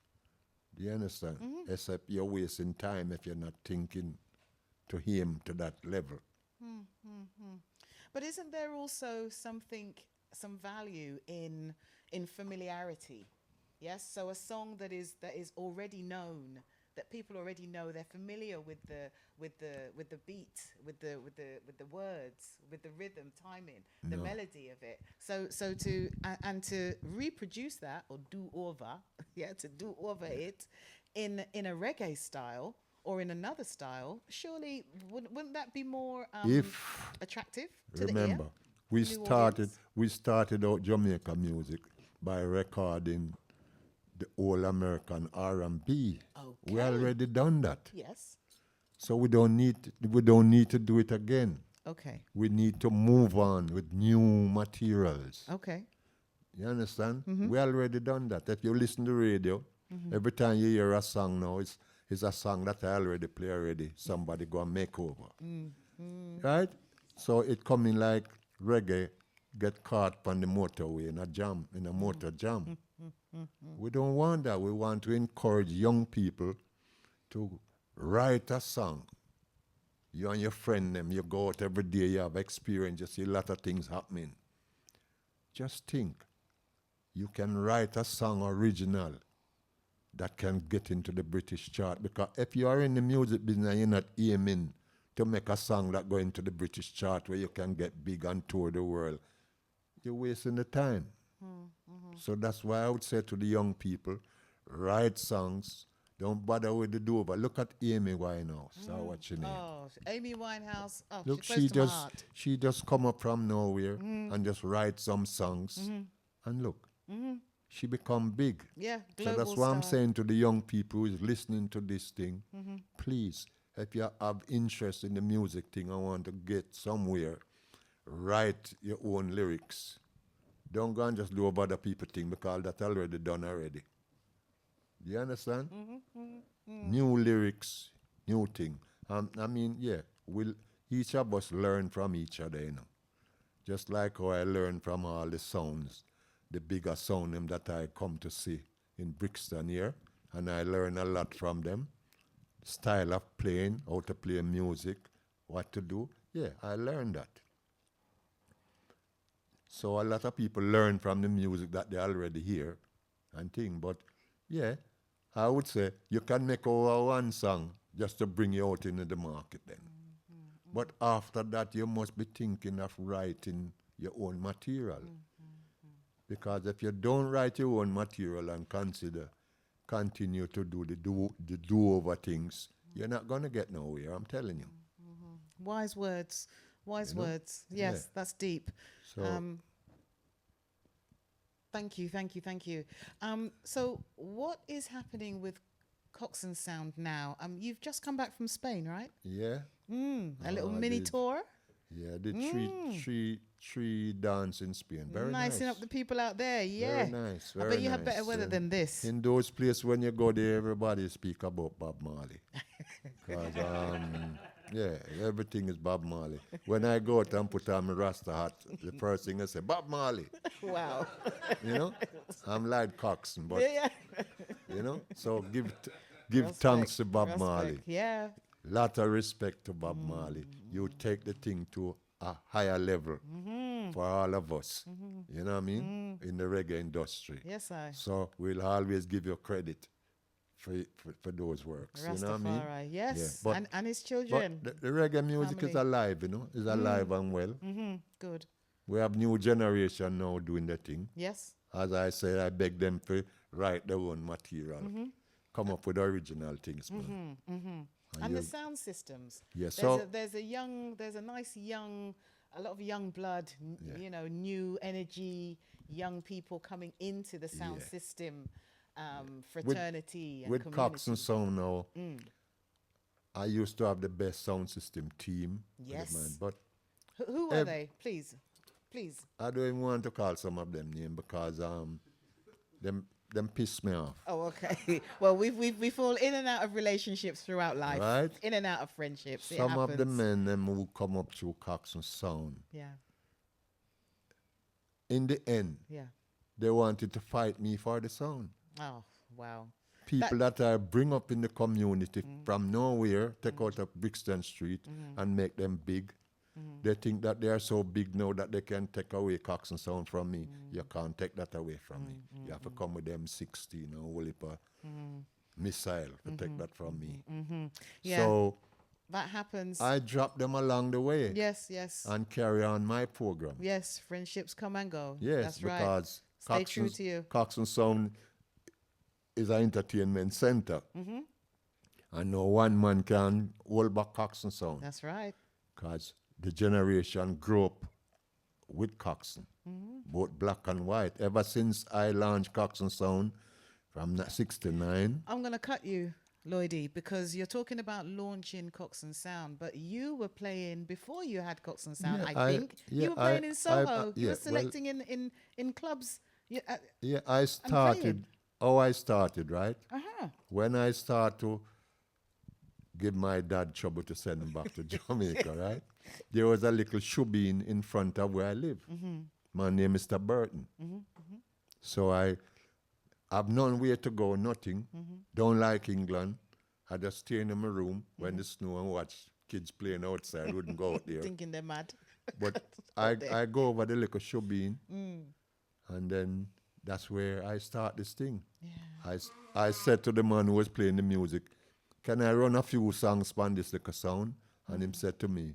Do you understand? Except you're wasting time if you're not thinking to aim to that level. But isn't there also some value in familiarity? Yes. So a song that is already known, that people already know, they're familiar with the beat, with the words, with the rhythm, timing, the melody of it. So to reproduce that or do over, to do over it in a reggae style or in another style, surely wouldn't that be more attractive to Remember, the ear? we started out Jamaica music by recording the old American R&B. Okay. We already done that. Yes. So we don't need to do it again. Okay. We need to move on with new materials. Okay. You understand? We already done that. If you listen to radio, every time you hear a song now, it's a song that I already play already. Somebody go and make over. Right? So it coming like reggae get caught on the motorway in a motor jam. We don't want that. We want to encourage young people to write a song. You and your friend them, you go out every day, you have experience, you see a lot of things happening. Just think, you can write a song original that can get into the British chart. Because if you are in the music business, you're not aiming to make a song that go into the British chart where you can get big and tour the world. You're wasting the time. So that's why I would say to the young people, write songs. Don't bother with the do-over. Look at Amy Winehouse. What's her name? Oh, Amy Winehouse. Oh, Look, she's close to my heart. she just come up from nowhere and just write some songs. And look, she become big. Yeah, So global that's why I'm star. saying to the young people who is listening to this thing, please, if you have interest in the music thing and want to get somewhere, write your own lyrics. Don't go and just do about the people thing because that's already done already. Do you understand? New lyrics, new thing. I mean, yeah, each of us learn from each other, you know. Just like how I learn from all the sounds, the bigger sound them that I come to see in Brixton here, and I learn a lot from them. Style of playing, how to play music, what to do. Yeah, I learned that. So a lot of people learn from the music that they already hear and think. But yeah, I would say you can make over one song just to bring you out into the market then. But after that, you must be thinking of writing your own material. Because if you don't write your own material and continue to do the do-over things, you're not going to get nowhere, I'm telling you. Wise words. Wise You know? words. Yes, Yeah. that's deep. So Thank you. So what is happening with Coxsone Sound now? You've just come back from Spain, right? yeah, A little I mini did. tour. Yeah, the three dance in Spain. Very nice. Nicing up the people out there, yeah. Very nice. I Very bet you have better nice. weather than this. In those places, when you go there, everybody speak about Bob Marley. Because Yeah, everything is Bob Marley. When I go out and put on my Rasta hat, the first thing I say, Bob Marley. Wow. You know, I'm Lloyd Coxsone, but Yeah. you know, so give Respect, thanks to Bob respect. Marley. Yeah. Lot of respect to Bob Marley. You take the thing to a higher level for all of us. You know what I mean? In the reggae industry. Yes, I. So we'll always give you credit for those works. Rastafari. You know what I mean? Yes. Yeah, but- and his But children. the reggae music is Family. alive, you know. It's alive and well. Good. We have new generation now doing the thing. Yes. As I say, I beg them to write their own material. Come up with original things, man. And the you- sound systems. Yeah, There's so- there's a nice young, a lot of young blood, you know, new energy, young people coming into the sound Yeah. system, fraternity and With community. Coxsone Sound now, I used to have the best sound system team. Yes. Man, but Who are they? Please. I don't even want to call some of them names because them piss me off. Oh, okay. Well, we fall in and out of relationships throughout life. Right. In and out of friendships. It Some of the happens. men them who come up through Coxsone Sound, Yeah. in the end, Yeah. they wanted to fight me for the sound. Oh, wow. People that I bring up in the community from nowhere, take out of Brixton Street and make them big. They think that they are so big now that they can take away Coxsone Sound from me. You can't take that away from me. You have to come with them 16 or whole heap of missile to take that from me. Yeah. So That happens. I drop them along the way Yes, yes. and carry on my program. Yes, friendships come and go. Yes, That's right. because Stay true to you. Coxsone Sound is an entertainment center. And no one man can hold back Coxsone Sound. That's right. Because the generation grew up with Coxsone, both black and white. Ever since I launched Coxsone Sound from 69, I'm going to cut you, Lloydie, because you're talking about launching Coxsone Sound, but you were playing before you had Coxsone Sound, Yeah, I I- think. yeah, You were playing I- in Soho. yeah, You were well- selecting in clubs. yeah, I started, how I started, right? Uh-huh. When I start to give my dad trouble to send him back to Jamaica, right? There was a little shubin in front of where I live. My name is Mr. Burton. So I have nowhere to go, nothing. Don't like England. I just stay in my room when the snow and watch kids playing outside. Wouldn't go out there. Thinking they're mad. But I go over the little shubin, and then that's where I start this thing. Yeah. I said to the man who was playing the music, can I run a few songs on this little sound? And him said to me,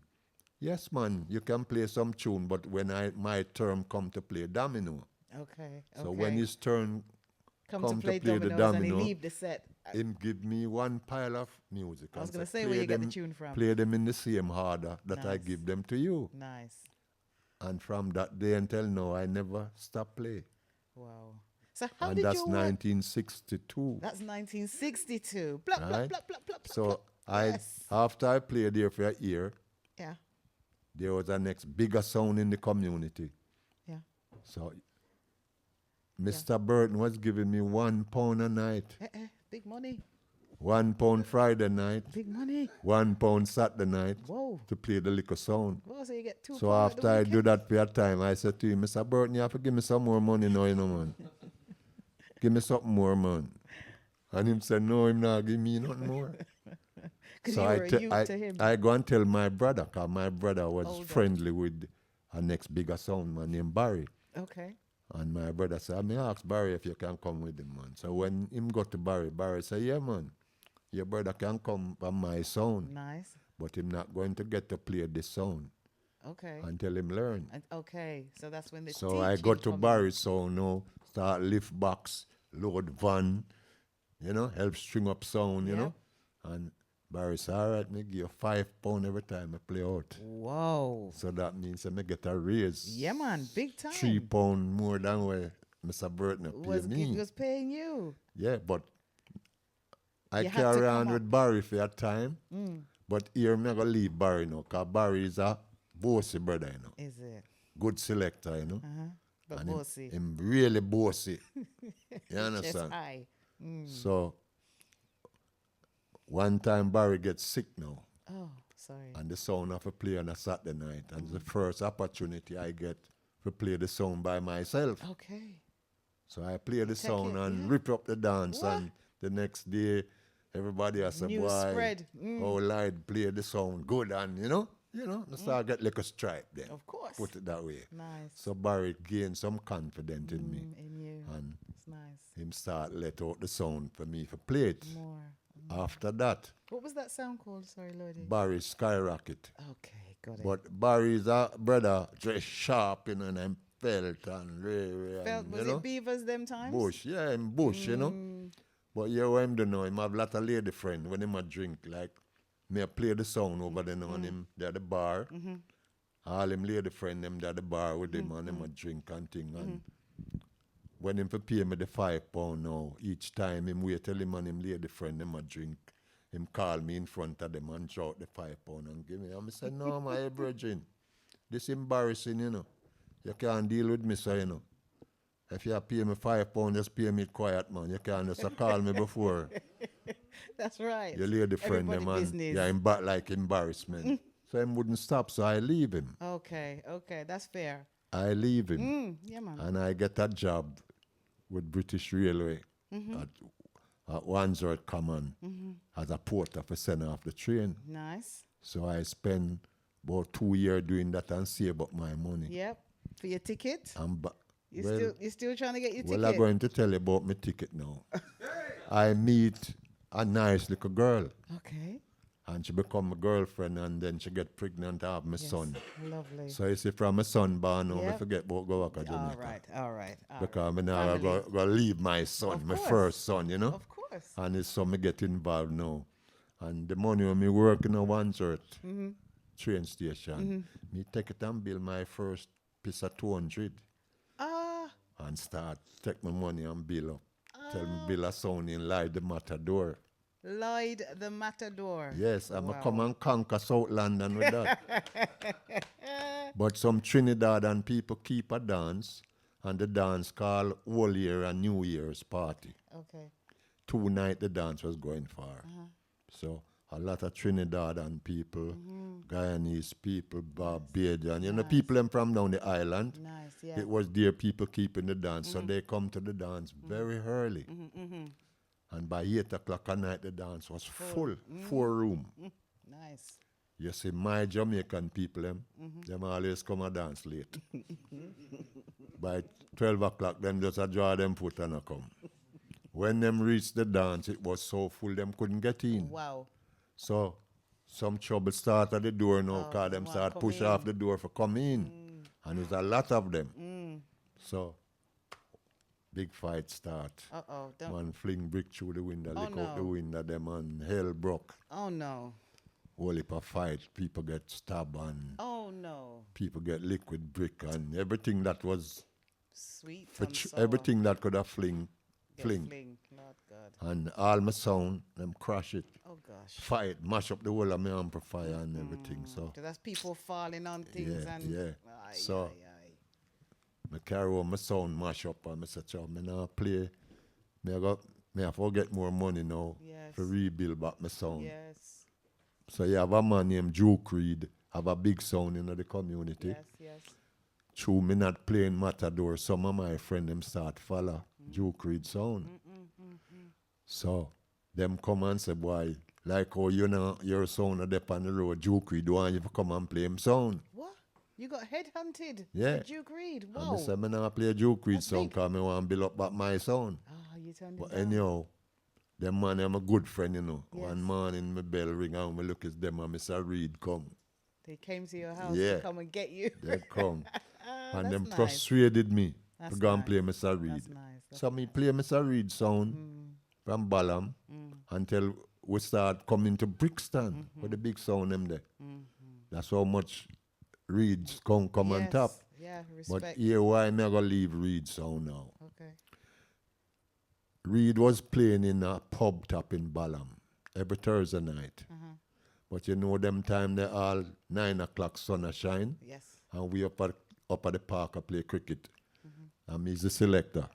yes, man, you can play some tune, but when my turn come to play domino. Okay. So when his turn come come to play the dominoes and he domino, leave the set. him give me one pile of music. I was and gonna say, say where "Play you get the them- tune from." Play them in the same order that I Nice. give them to you. Nice. And from that day until now, I never stop play. Wow. So how And did that's you work? 1962. That's 1962. Blah, blah, Right? blah, blah, blah, blah, So blah. Yes. after I played there for a year, Yeah. there was a next bigger sound in the community. Yeah. So Mr. Burton was giving me £1 a night, Big money. £1 Friday night, Big money. £1 Saturday night Whoa. to play the liquor sound. Whoa, so you get two. So pound at after the I do weekend? that for a time, I said to him, Mr. Burton, you have to give me some more money now, you know, man. Give me something more, man. And him said, no, him not give me nothing more. 'Cause So you were a te- youth to him. I go and tell my brother, because my brother was Older. friendly with a next bigger sound man named Barry. Okay. And my brother said, I may ask Barry if you can come with him, man. So when him got to Barry, Barry said, yeah, man, your brother can come from my sound, Nice. but him not going to get to play this sound Okay. until him learn. Okay. So that's when the So I got to Barry sound now, start lift box, load van, you know, help string up sound, you Yeah. know. And Barry said, all right, me give you £5 every time I play out. Whoa. So that means I may get a raise. Yeah, man. Big time. £3 more than what Mr. Burton pay me. Was paying you. Yeah, but I You had to carry come on up. with Barry for a time. But here I'm going to leave Barry now, because Barry is a bossy brother, you know. Is it? Good selector, you know. But And bossy. him really bossy. You Chest understand? high. So one time Barry gets sick now. Oh. Sorry. And the sound of a play on a Saturday night. And it's the first opportunity I get to play the sound by myself. Okay. So I play the sound it, and yeah. rip up the dance. What? And the next day, everybody has said, News boy, spread. oh, Lloyd play the sound good. And, so I get like a stripe then. Of course. Put it that way. Nice. So Barry gained some confidence in me. In you. And It's nice. him start let out the sound for me to play it. More. After that, What was that sound called? Sorry, Lloyd. Barry skyrocket. Okay, got it. But Barry's a brother, just sharp, and I'm felt and Felt, was it Beavers them times? Bush, yeah, him Bush, But yeah, what him do know, him have lot of lady friend when him a drink, like, me a play the sound over there now, and him there at the bar. All him lady friend, them there at the bar with him, and him a drink and thing. And when him for pay me the £5 now, each time him wait till him and him lady friend, them a drink, him call me in front of them and draw out the £5 and give me. And I say, no, my brethren, this embarrassing, You can't deal with me, so, If you pay me £5, just pay me quiet, man. You can't just call me before. That's right. Your lady friend, man. Yeah, like embarrassment. So him wouldn't stop, so I leave him. Okay, that's fair. I leave him. Yeah, man. And I get a job with British Railway at Wandsworth Common as a porter for send off the train. Nice. So I spend about 2 years doing that and save up my money. Yep. For your ticket? You're still trying to get your ticket? Well, I'm going to tell you about my ticket now. I meet a nice little girl. Okay. And she become my girlfriend, and then she get pregnant and have my son. Lovely. So you see, from my son born now, I forget about go back to Jamaica. All right. Because I now go leave my son, my first son, Of course. And it's so me get involved now. And the money when me work in a Wandsworth train station, me take it and build my first piece of 200. And start take my money and build up. Tell me build a sound in Lloyd the Matador. Lloyd the Matador. Yes, I'm going to come and conquer South London with that. But some Trinidadian people keep a dance, and the dance called Old Year and New Year's Party. Okay. 2 nights the dance was going for. So a lot of Trinidadian people, Guyanese people, Barbadian, people them from down the island. Nice, yeah. It was their people keeping the dance, so they come to the dance very early. And by 8 o'clock at night, the dance was full, 4 room. Nice. You see, my Jamaican people, them always come and dance late. By 12 o'clock, them just a draw them foot and a come. When them reached the dance, it was so full, them couldn't get in. Wow. So some trouble start at the door now, because them start push off the door for come in. And there's a lot of them. So big fight start. Man fling brick through the window, lick out the window, them and hell broke. Oh no. Whole heap of fight, people get stabbed and people get liquid brick and everything that was sweet. Everything that could have fling. Lord God. And all my sound, them crash it. Oh gosh. Fight, mash up the whole of my amplifier and everything. So that's people falling on things so I carry on my sound mash up and I said, me now play. Me have to get more money now to rebuild back my sound. Yes. So you have a man named Joe Creed, have a big sound in the community. Yes. True, me not playing Matador, some of my friends them start follow Joe Creed sound. So them come and say, boy, like how your sound are up on the road, Joe Creed want you to come and play him sound. What? You got headhunted? Yeah. Joe Creed? Wow. And I said, me not play Joe Creed sound because I want to build up back my sound. You turned but it down. anyhow, them man, I'm a good friend, Yes. One morning, my bell ring and I look at them and Mr. Reed come. They came to your house to come and get you. They come. And them nice. persuaded me That's to go and nice. play Mr. Reed. That's nice. So me play Mr. Reed sound from Balam until we start coming to Brixton with the big sound them there. That's how much Reeds come on top. Yeah, respect. But here why I'm going to leave Reed sound now. Okay. Reed was playing in a pub top in Balam every Thursday night. But you know them time they all 9 o'clock sun a shine. Yes. And we up at the park I play cricket. And he's the selector.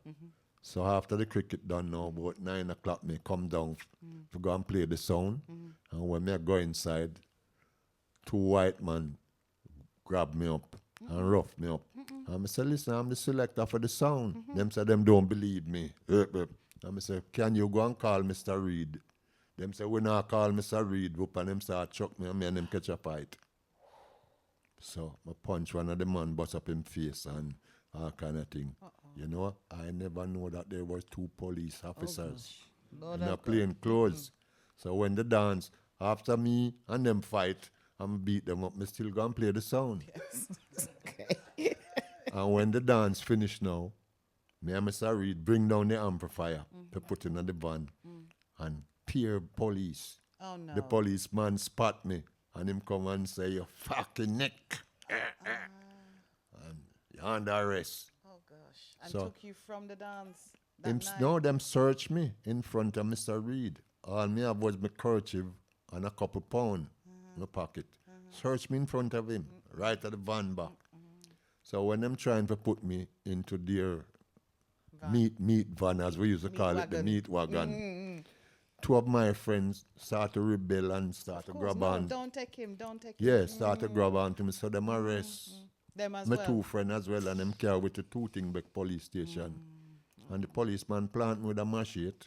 So after the cricket done now, about 9 o'clock me come down to go and play the sound. And when me go inside, two white men grab me up and rough me up. And I say, listen, I'm the selector for the sound. Them say, them don't believe me. And I say, can you go and call Mr. Reed? Them say, we not call Mr. Reed. And them start chuck me and me and them catch a fight. So I punch one of the man, bust up him face and all kind of thing. You know, I never know that there were two police officers in a plain clothes. So when they dance, after me and them fight, I'm beat them up, me still go and play the sound. Yes. Okay. And when the dance finish now, me and Mr. Reed bring down the amplifier to put in the van and peer police. Oh no. The policeman spot me and him come and say, you fucking neck. And you're under arrest. Oh gosh. And So- took you from the dance that night. No, them search me in front of Mr. Reed. All me have was my kerchief and a couple pound in my pocket. Search me in front of him, right at the van back. So when them trying to put me into their meat van, as we used to call it, the meat wagon, two of my friends start to rebel and start to Of course, grab no, on. don't take him. Yeah, start to grab on to me. So them arrest Them as my well. two friends as well, and them carry with the Tootingbeck police station. And the policeman plant me with a machete.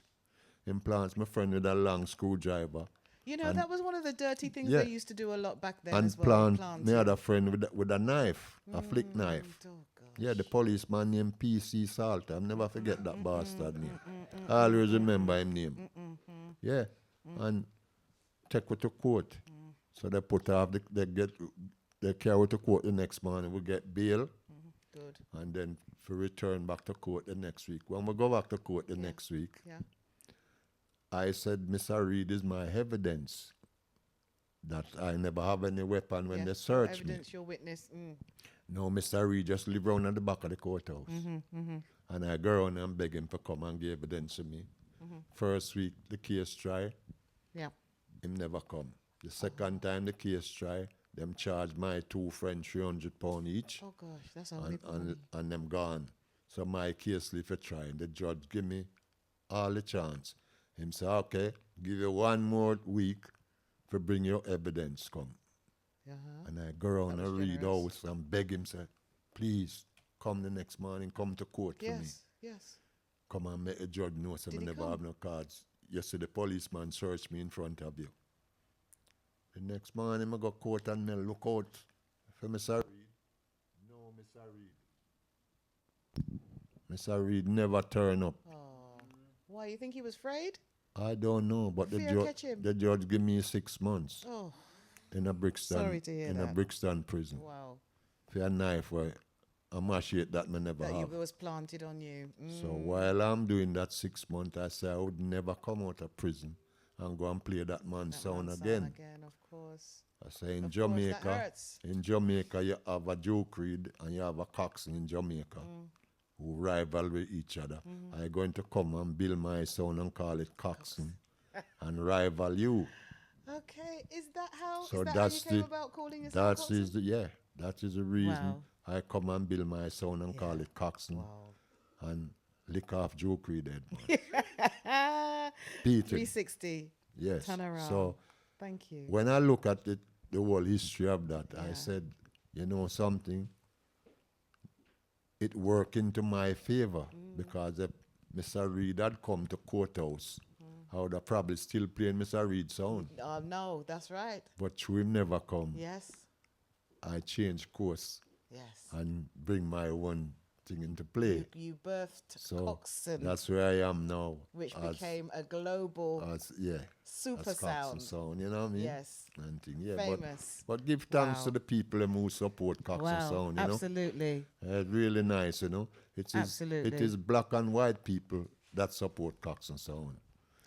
Him plants my friend with a long screwdriver. You know, that was one of the dirty things Yeah. they used to do a lot back then And as well. plant my other friend with a knife, a flick knife. Oh, gosh. Yeah, the policeman named P.C. Salter. I'll never forget that bastard name. I always remember him name. Yeah, and take with to court. So they put off, they carry to court the next morning. We get bail, Good. and then for return back to court the next week. When we go back to court the next week, Yeah. I said, Mr. Reed is my evidence that I never have any weapon when Yeah. they search me. Evidence, your witness. No, Mr. Reed just live round at the back of the courthouse. And I go around and beg him to come and give evidence to me. First week, the case try, Yeah. him never come. The second time the case try, them charge my two friends £300 each, Oh gosh, that's a big money. and them gone. So my case leave a try. The judge give me all the chance. Him say, okay, give you one more week to bring your evidence come. And I go around and read generous. house and beg him, say, please, come the next morning, come to court for me. Yes, yes. Come and make a judge know, so I Did he never come? have no cards. You see the policeman search me in front of you. The next morning, I go court and me look out for Mr. Reed. No, Mr. Reed. Mr. Reed never turn up. Oh. Why, you think he was afraid? I don't know, but Fear catch him. the judge give me 6 months Oh, in a Brixton Sorry to hear in a that. Brixton prison wow. for a knife where a machete that me never That have. was planted on you. So while I'm doing that 6 months, I say I would never come out of prison and go and play that man's That sound man's again. again, of course. I say in Of course, that Jamaica, hurts. you have a Joe Creed and you have a Coxsone in Jamaica who rival with each other. I'm going to come and build my sound and call it Coxsone and rival you. Okay, is that how? So is that that's how you came the- about calling yourself? That is the reason Wow. I come and build my sound and call it Coxsone and lick off Joe Creed head. Coxsone? Beat it. 360. Yes. Turn around. So Thank you. when I look at the whole history of that, I Yeah. said, you know something, it worked into my favor because if Mr. Reed had come to courthouse, I would have probably still playing Mr. Reed's sound. No, that's right. But through him never come, Yes, I changed course yes. and bring my one thing into play. You birthed So Coxsone, that's where I am now. which as- became a global yeah, super as Coxsone sound. Sound, you know what I mean? Yes, And thing, yeah, famous. But give thanks Wow. to the people who support Coxsone Wow, Sound, you know? absolutely. It's really nice, you know. It Absolutely. is black and white people that support Coxsone Sound.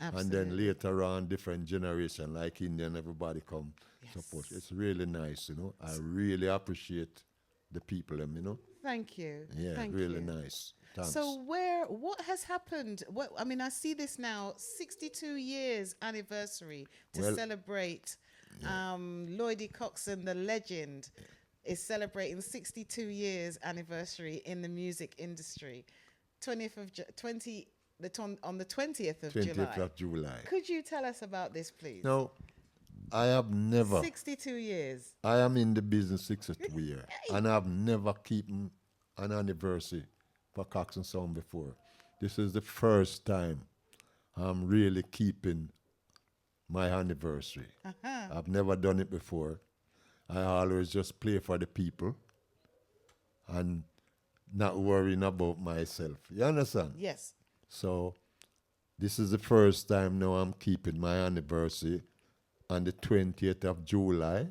Absolutely. And then later on, different generation like Indian, everybody come support. Yes. It's really nice, you know. I really appreciate the people, you know. Thank you. Yeah, Thank really you. nice. Thanks. So what has happened? I mean, I see this now, 62 years anniversary to Well, celebrate Lloyd Coxsone, the legend, is celebrating 62 years anniversary in the music industry. 20th of on the 20th of 20th July. of July. Could you tell us about this, please? Now, I have never. 62 years. I am in the business 62 years, and I've never keeping an anniversary for Coxsone Sound before. This is the first time I'm really keeping my anniversary. I've never done it before. I always just play for the people and not worrying about myself. You understand? Yes. So this is the first time now I'm keeping my anniversary on the 20th of July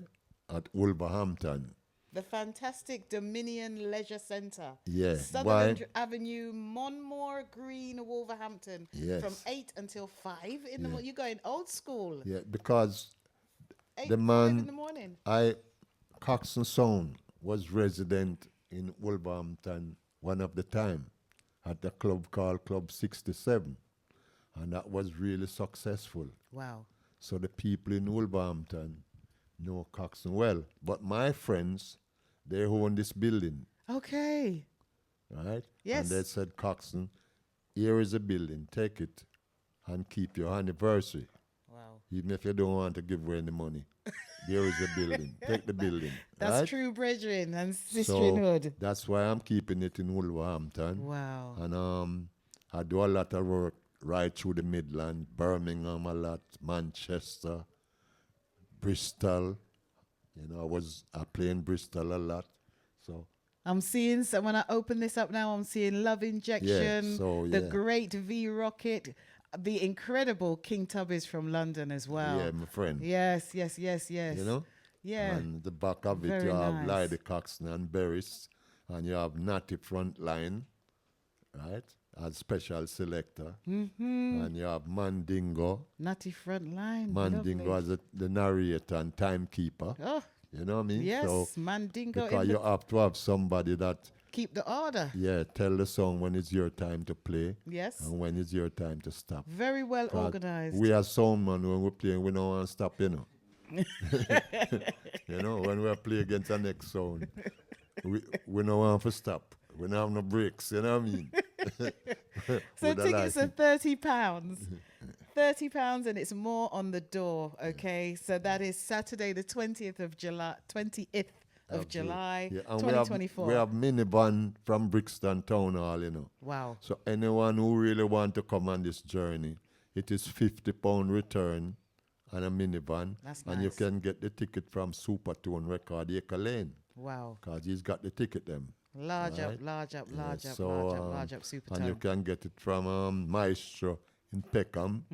at Wolverhampton. The fantastic Dominion Leisure Centre. Yeah. Sutherland Avenue, Monmore Green, Wolverhampton. Yes. From 8 until 5 in the morning. You're going old school. Yeah, because 8, the 5 man, in the morning. Coxsone Sound was resident in Wolverhampton one of the time at a club called Club 67. And that was really successful. Wow. So the people in Wolverhampton know Coxsone well. But my friends, they own this building, Okay. right? Yes. And they said, Coxsone, here is a building, take it and keep your anniversary. Wow. Even if you don't want to give away any money. There is a building. Take the building. That's right? true brethren and So sisterhood. that's why I'm keeping it in Wolverhampton. Wow. And I do a lot of work right through the Midland, Birmingham a lot, Manchester, Bristol. You know, I play in Bristol a lot. So I'm seeing, so when I open this up now, I'm seeing Love Injection, the great V Rocket, the incredible King Tubby's from London as well. Yeah, my friend. Yes. You know? Yeah. And the back of it, you have Lloyd Coxsone and Berris, and you have Natty Frontline, right? As special selector. And you have Mandingo. Natty Frontline. Mandingo as the narrator and timekeeper. Oh. You know what I mean? Yes, so Mandingo. Because you have to have somebody that keep the order. Yeah, tell the song when it's your time to play. Yes. And when it's your time to stop. Very well organized. We as soundman, when we're playing, we don't want to stop, you know. You know, when we play against the next sound, we don't want to stop. We don't have no breaks, you know what I mean? So tickets are £30. £30 and it's more on the door, okay? So that is Saturday the 20th of July, 2024. We have minivan from Brixton Town Hall, you know. Wow. So anyone who really want to come on this journey, it is £50 return and a minivan. That's and nice. you can get the ticket from Supertone Record, Acre Lane. Wow. Because he's got the ticket them. Large up, Supertone. And you can get it from Maestro in Peckham.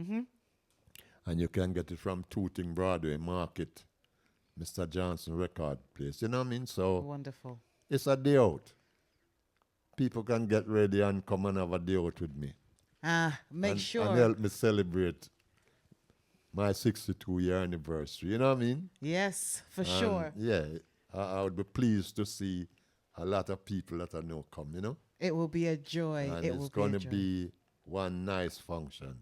And you can get it from Tooting Broadway Market, Mr. Johnson Record Place. You know what I mean? So wonderful. It's a day out. People can get ready and come and have a day out with me. Make sure. And help me celebrate my 62-year anniversary. You know what I mean? Yes, for sure. Yeah, I would be pleased to see a lot of people that I know come, you know? It will be a joy. And it's going to be one nice function.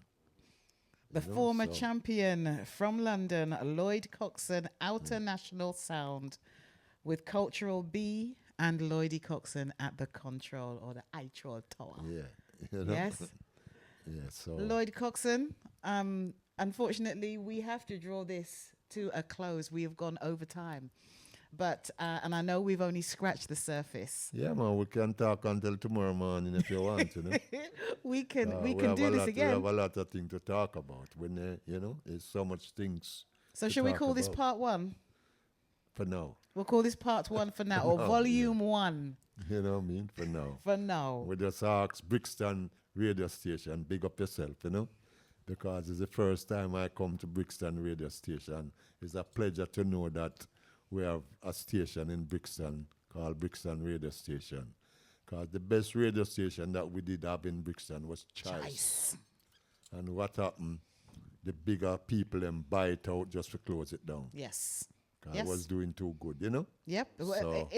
The former champion from London, Lloyd Coxsone, Outer National Sound, with Cultural B and Lloydie Coxsone at the control or the actual tower. Yeah. You know? Yes. Yeah, so. Lloyd Coxsone, unfortunately, we have to draw this to a close. We have gone over time. But, and I know we've only scratched the surface. Yeah, man, we can talk until tomorrow morning if you want, you know. we can do this again. We have a lot of things to talk about. When, you know, there's so much things. So should we call this part 1? For now. We'll call this part 1 for now, or volume 1. You know what I mean? For now. For now. We just ask Brixton Radio Station, big up yourself, you know. Because it's the first time I come to Brixton Radio Station. It's a pleasure to know that we have a station in Brixton called Brixton Radio Station. Because the best radio station that we did have in Brixton was Choice. And what happened? The bigger people them buy it out just to close it down. Yes. It was doing too good, you know? Yep. So,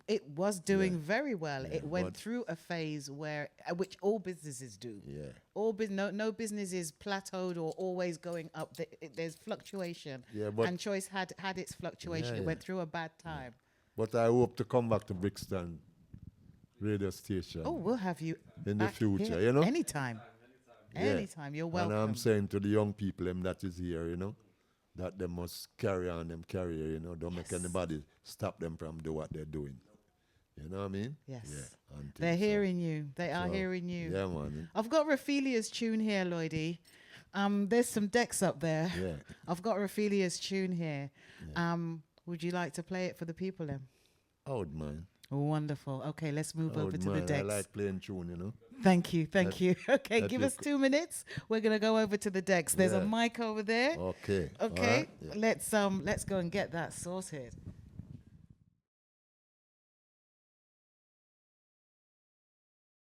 it was doing very well. Yeah, it went through a phase where, which all businesses do. Yeah. No business is plateaued or always going up. There's fluctuation. Yeah, but and Choice had its fluctuation. It went through a bad time. But I hope to come back to Brixton Radio Station. Oh, we'll have you in the future, here you know? Anytime. Anytime. You're welcome. And I'm saying to the young people that is here, you know, that they must carry on them career, you know, don't make anybody stop them from do what they're doing. You know what I mean? Yes. Yeah. They're hearing you. They are hearing you. Yeah, man. I've got Raphelia's tune here, Lloydie. There's some decks up there. Yeah. I've got Raphelia's tune here. Yeah. Would you like to play it for the people then? I would mind. Wonderful. Okay, let's move over to the decks. I like playing tune, you know. Thank you. Okay, give us 2 minutes. We're gonna go over to the decks. There's a mic over there. Okay. Okay. Right. Yeah. Let's go and get that sorted.